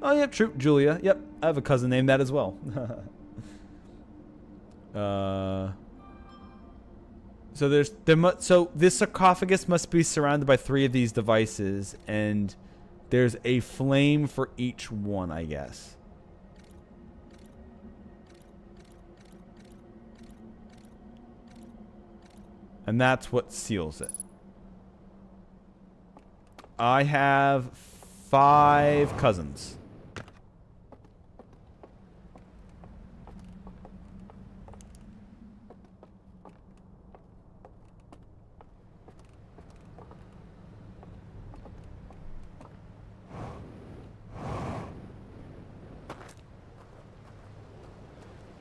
Oh, yep, true. Julia. Yep, I have a cousin named that as well. So this sarcophagus must be surrounded by 3 of these devices, and there's a flame for each one, I guess. And that's what seals it. I have 5 cousins.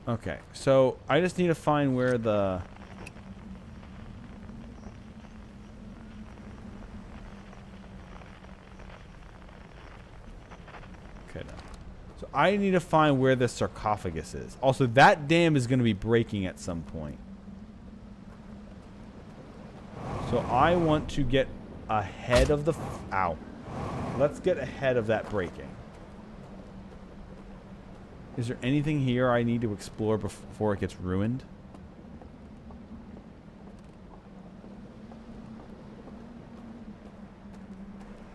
Okay, so I just need to find where the... Okay, no. So I need to find where the sarcophagus is. Also, that dam is going to be breaking at some point. So I want to get ahead of the... Ow. Let's get ahead of that breaking. Is there anything here I need to explore before it gets ruined?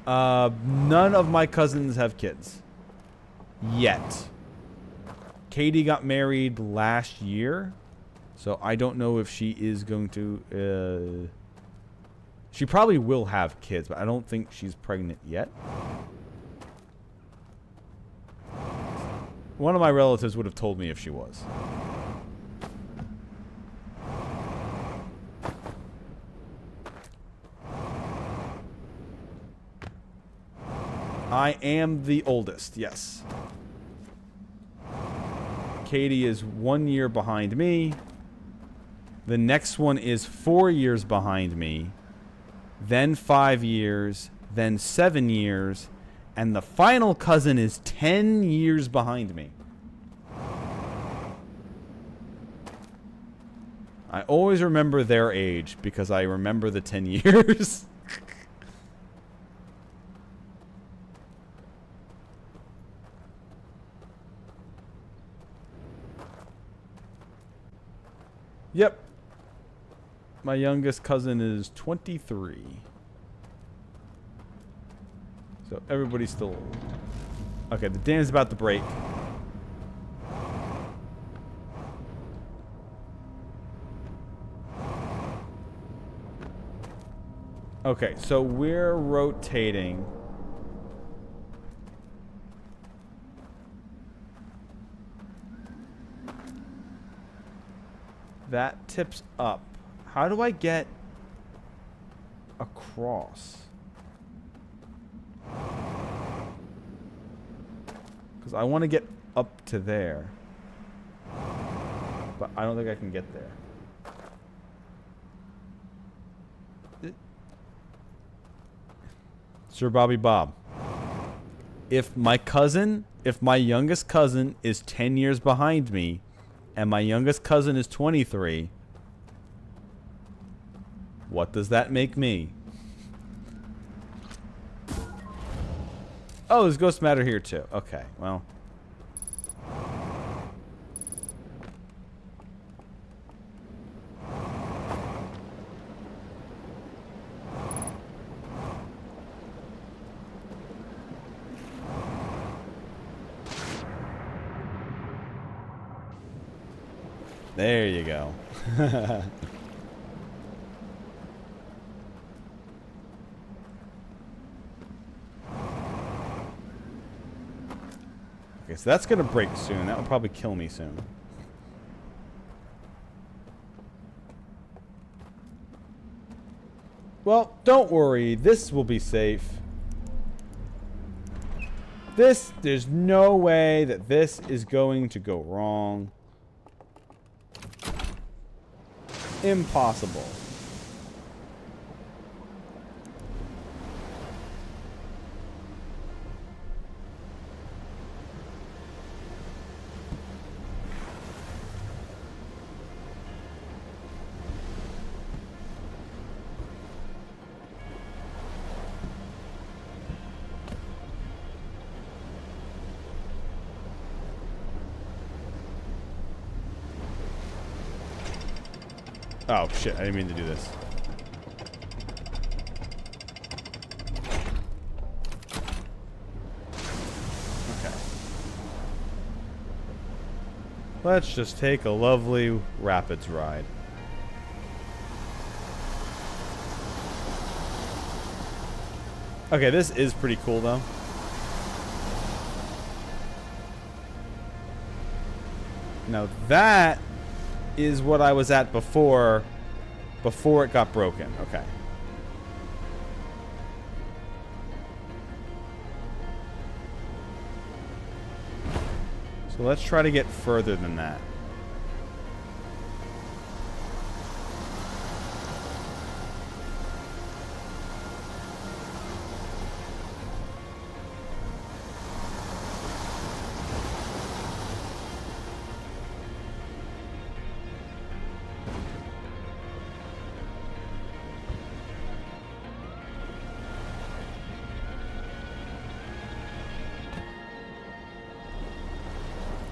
None of my cousins have kids. Yet. Katie got married last year. So I don't know if she is going to... She probably will have kids, but I don't think she's pregnant yet. One of my relatives would have told me if she was. I am the oldest, yes. Katie is 1 year behind me. The next one is 4 years behind me. Then 5 years. Then 7 years. And the final cousin is 10 years behind me. I always remember their age because I remember the 10 years. Yep. My youngest cousin is 23. So everybody's still old. Okay, the dam's about to break. Okay, so we're rotating. That tips up. How do I get across? Because I want to get up to there. But I don't think I can get there. Sir Bobby Bob. If my youngest cousin is 10 years behind me, and my youngest cousin is 23, what does that make me? Oh, there's ghost matter here too. Okay, well. There you go. Okay, so that's gonna break soon. That will probably kill me soon. Well, don't worry. This will be safe. There's no way that this is going to go wrong. Impossible. Oh, shit. I didn't mean to do this. Okay. Let's just take a lovely rapids ride. Okay, this is pretty cool, though. Now that is what I was at before it got broken. Okay. So let's try to get further than that.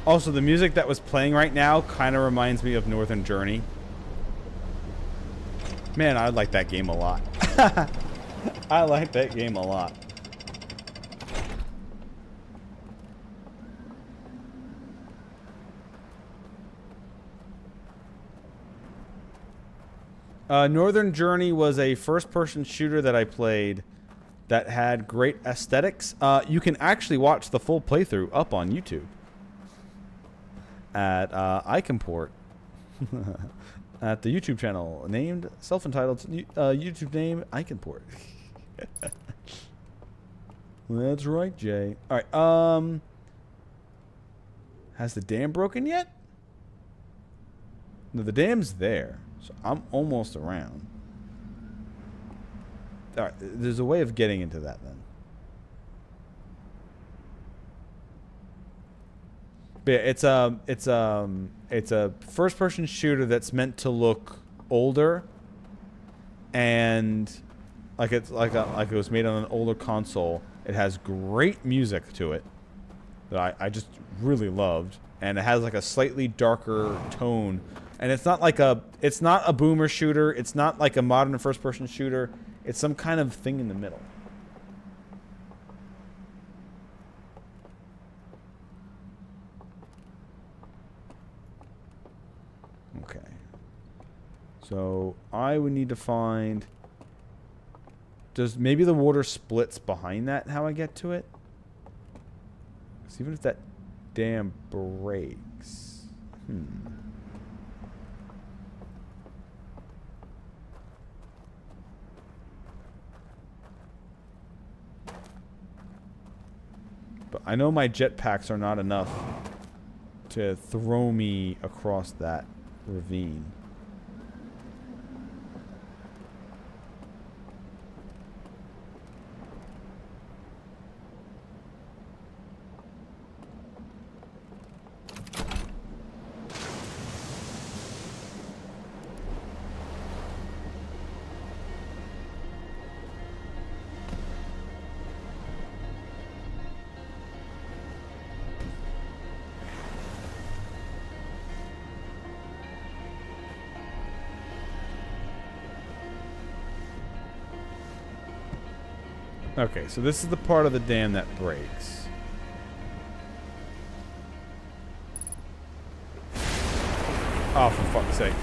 Also, the music that was playing right now kind of reminds me of Northern Journey. Man, I like that game a lot. I like that game a lot. Northern Journey was a first-person shooter that I played that had great aesthetics. You can actually watch the full playthrough up on YouTube. At iComport at the YouTube channel named self-entitled YouTube name iComport. That's right, Jay. All right. Has the dam broken yet? No, the dam's there, so I'm almost around. All right. There's a way of getting into that then. But it's a first-person shooter that's meant to look older, and like it was made on an older console. It has great music to it that I just really loved, and it has like a slightly darker tone. And it's not a boomer shooter. It's not like a modern first-person shooter. It's some kind of thing in the middle. Okay. So I would need to find... Does maybe the water splits behind that how I get to it? Because even if that dam breaks... But I know my jetpacks are not enough to throw me across that ravine. Okay, so this is the part of the dam that breaks. Oh, for fuck's sake.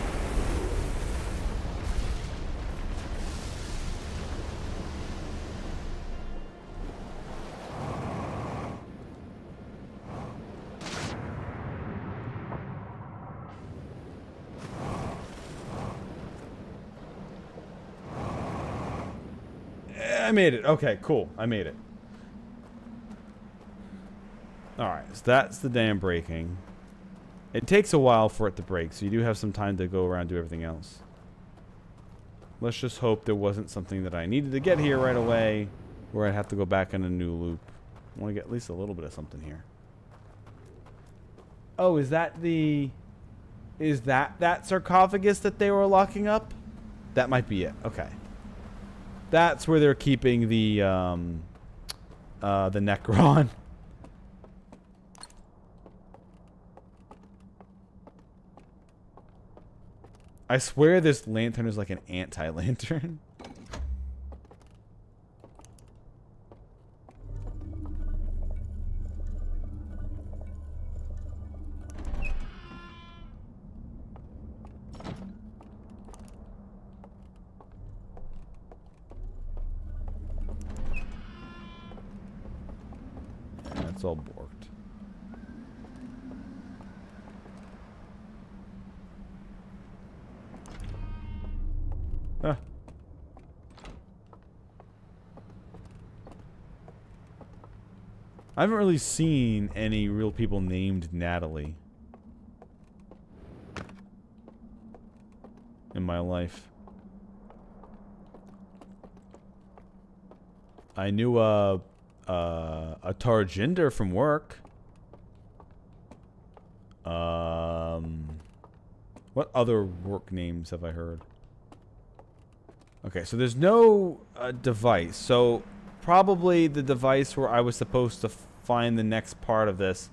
I made it. Okay, cool. I made it. Alright, so that's the dam breaking. It takes a while for it to break, so you do have some time to go around and do everything else. Let's just hope there wasn't something that I needed to get here right away, where I'd have to go back in a new loop. I want to get at least a little bit of something here. Oh, is that the... Is that sarcophagus that they were locking up? That might be it. Okay. That's where they're keeping the Necron. I swear this lantern is like an anti-lantern. Yeah, it's all borked. Ah. I haven't really seen any real people named Natalie in my life. I knew a Tarjinder from work. What other work names have I heard? Okay, so there's no device. So probably the device where I was supposed to find the next part of this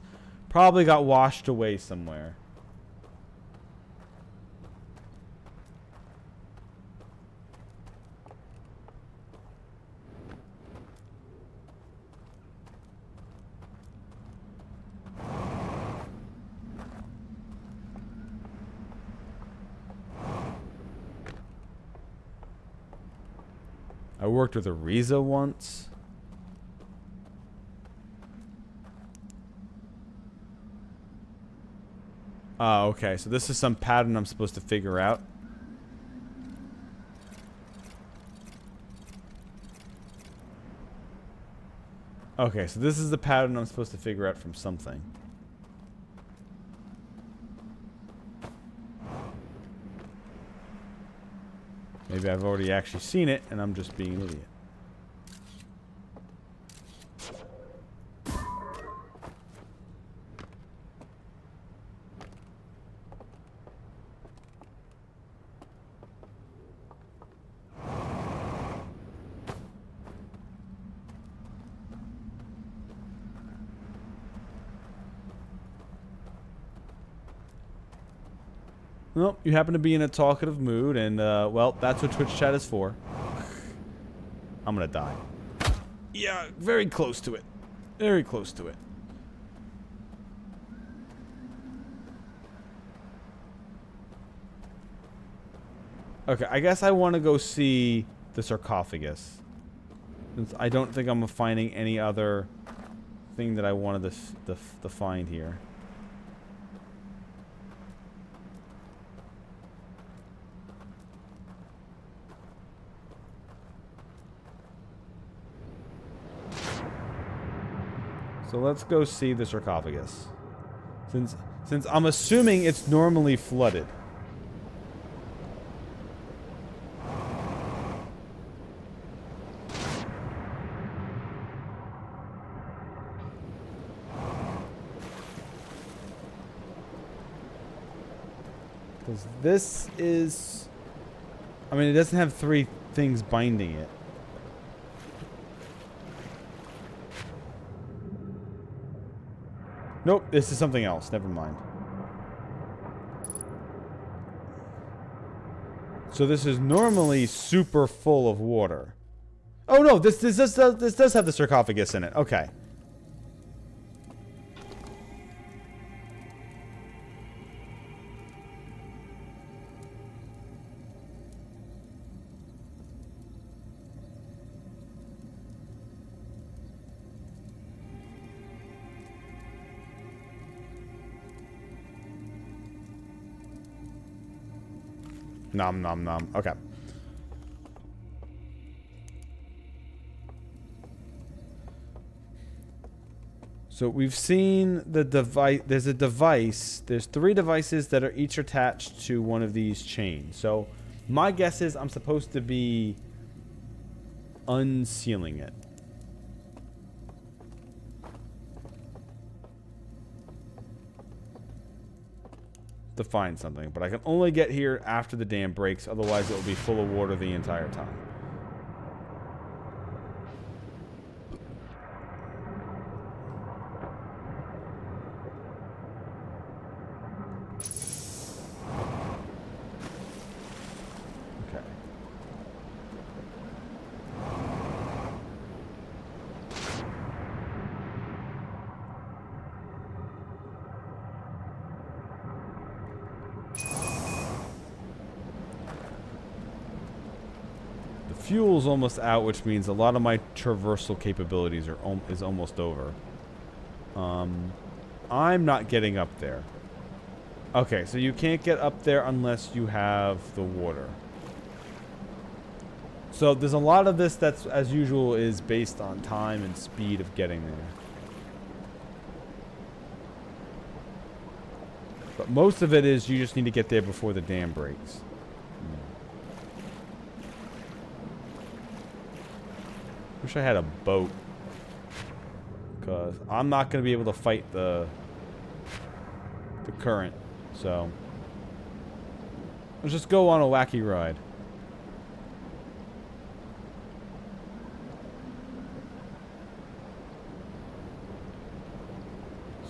probably got washed away somewhere. I worked with Ariza once. Oh, okay. So this is some pattern I'm supposed to figure out. Okay, so this is the pattern I'm supposed to figure out from something. Maybe I've already actually seen it, and I'm just being an idiot. Well, you happen to be in a talkative mood, and, well, that's what Twitch chat is for. I'm gonna die. Yeah, very close to it. Very close to it. Okay, I guess I want to go see the sarcophagus. Since I don't think I'm finding any other thing that I wanted to find here. So let's go see the sarcophagus. Since I'm assuming it's normally flooded. Because this is... I mean, it doesn't have 3 things binding it. Nope, this is something else. Never mind. So this is normally super full of water. Oh no, this does have the sarcophagus in it. Okay. Nom nom nom. Okay. So we've seen the device. There's a device. There's 3 devices that are each attached to one of these chains. So my guess is I'm supposed to be unsealing it. To find something, but I can only get here after the dam breaks. Otherwise, it will be full of water the entire time. Fuel's almost out, which means a lot of my traversal capabilities is almost over. I'm not getting up there. Okay, so you can't get up there unless you have the water. So there's a lot of this that's, as usual, is based on time and speed of getting there. But most of it is you just need to get there before the dam breaks. Wish I had a boat, because I'm not going to be able to fight the current, so let's just go on a wacky ride.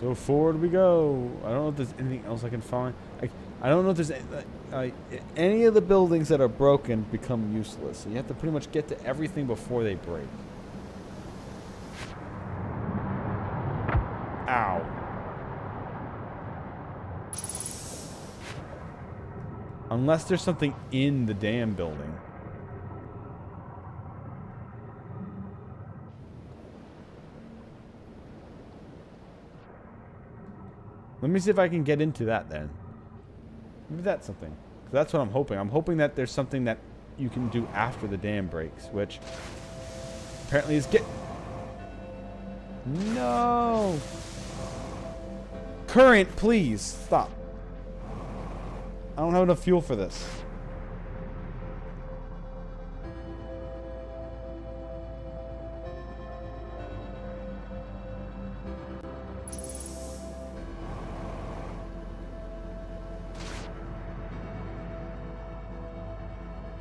So forward we go. I don't know if there's anything else I can find. I don't know if there's any of the buildings that are broken become useless. So you have to pretty much get to everything before they break. Ow. Unless there's something in the damn building. Let me see if I can get into that then. Maybe that's something. 'Cause that's what I'm hoping. I'm hoping that there's something that you can do after the dam breaks, which apparently is No! Current, please. Stop. I don't have enough fuel for this.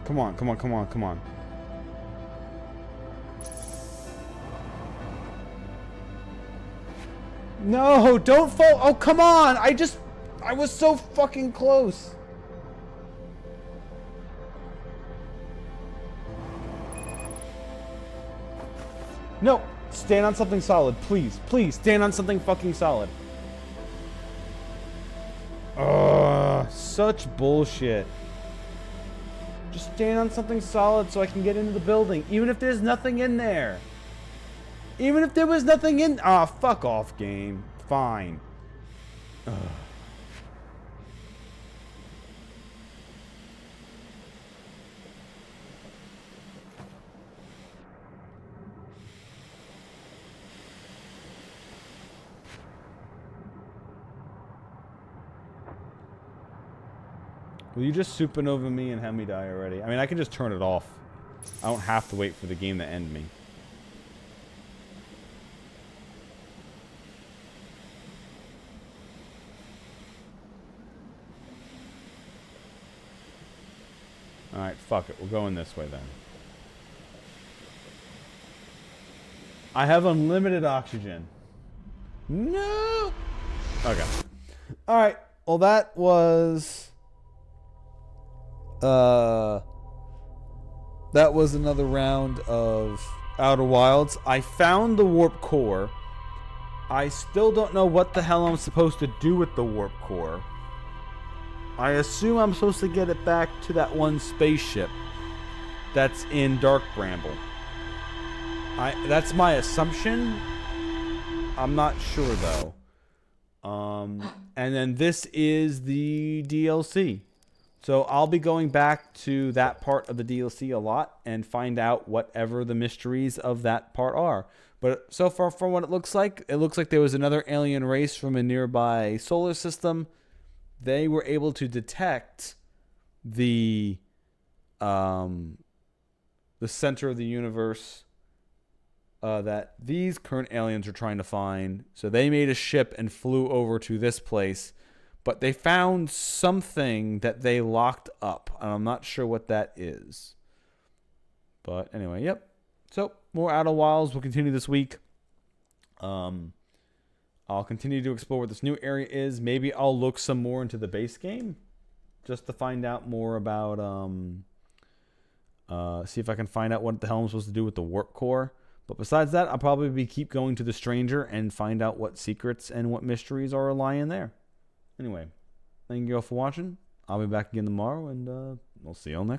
Come on, come on, come on, come on. No, don't fall. Oh, come on. I was so fucking close. No, stand on something solid, please. Please, stand on something fucking solid. Ugh, such bullshit. Just stand on something solid so I can get into the building, even if there's nothing in there. Even if there was nothing in... Ah, fuck off, game. Fine. Ugh. Will you just supernova me and have me die already? I mean, I can just turn it off. I don't have to wait for the game to end me. Alright, fuck it. We're going this way then. I have unlimited oxygen. No! Okay. Alright. Well, that was... that was another round of Outer Wilds. I found the warp core. I still don't know what the hell I'm supposed to do with the warp core. I assume I'm supposed to get it back to that one spaceship that's in Dark Bramble. That's my assumption. I'm not sure though. And then this is the DLC. So I'll be going back to that part of the DLC a lot and find out whatever the mysteries of that part are. But so far from what it looks like there was another alien race from a nearby solar system. They were able to detect the center of the universe that these current aliens are trying to find. So they made a ship and flew over to this place, but they found something that they locked up, and I'm not sure what that is. But anyway, yep. So more Outer Wilds will continue this week. I'll continue to explore what this new area is. Maybe I'll look some more into the base game just to find out more about see if I can find out what the hell I'm supposed to do with the warp core. But besides that, I'll probably keep going to the Stranger and find out what secrets and what mysteries are lying there. Anyway, thank you all for watching. I'll be back again tomorrow, and we'll see you all next time.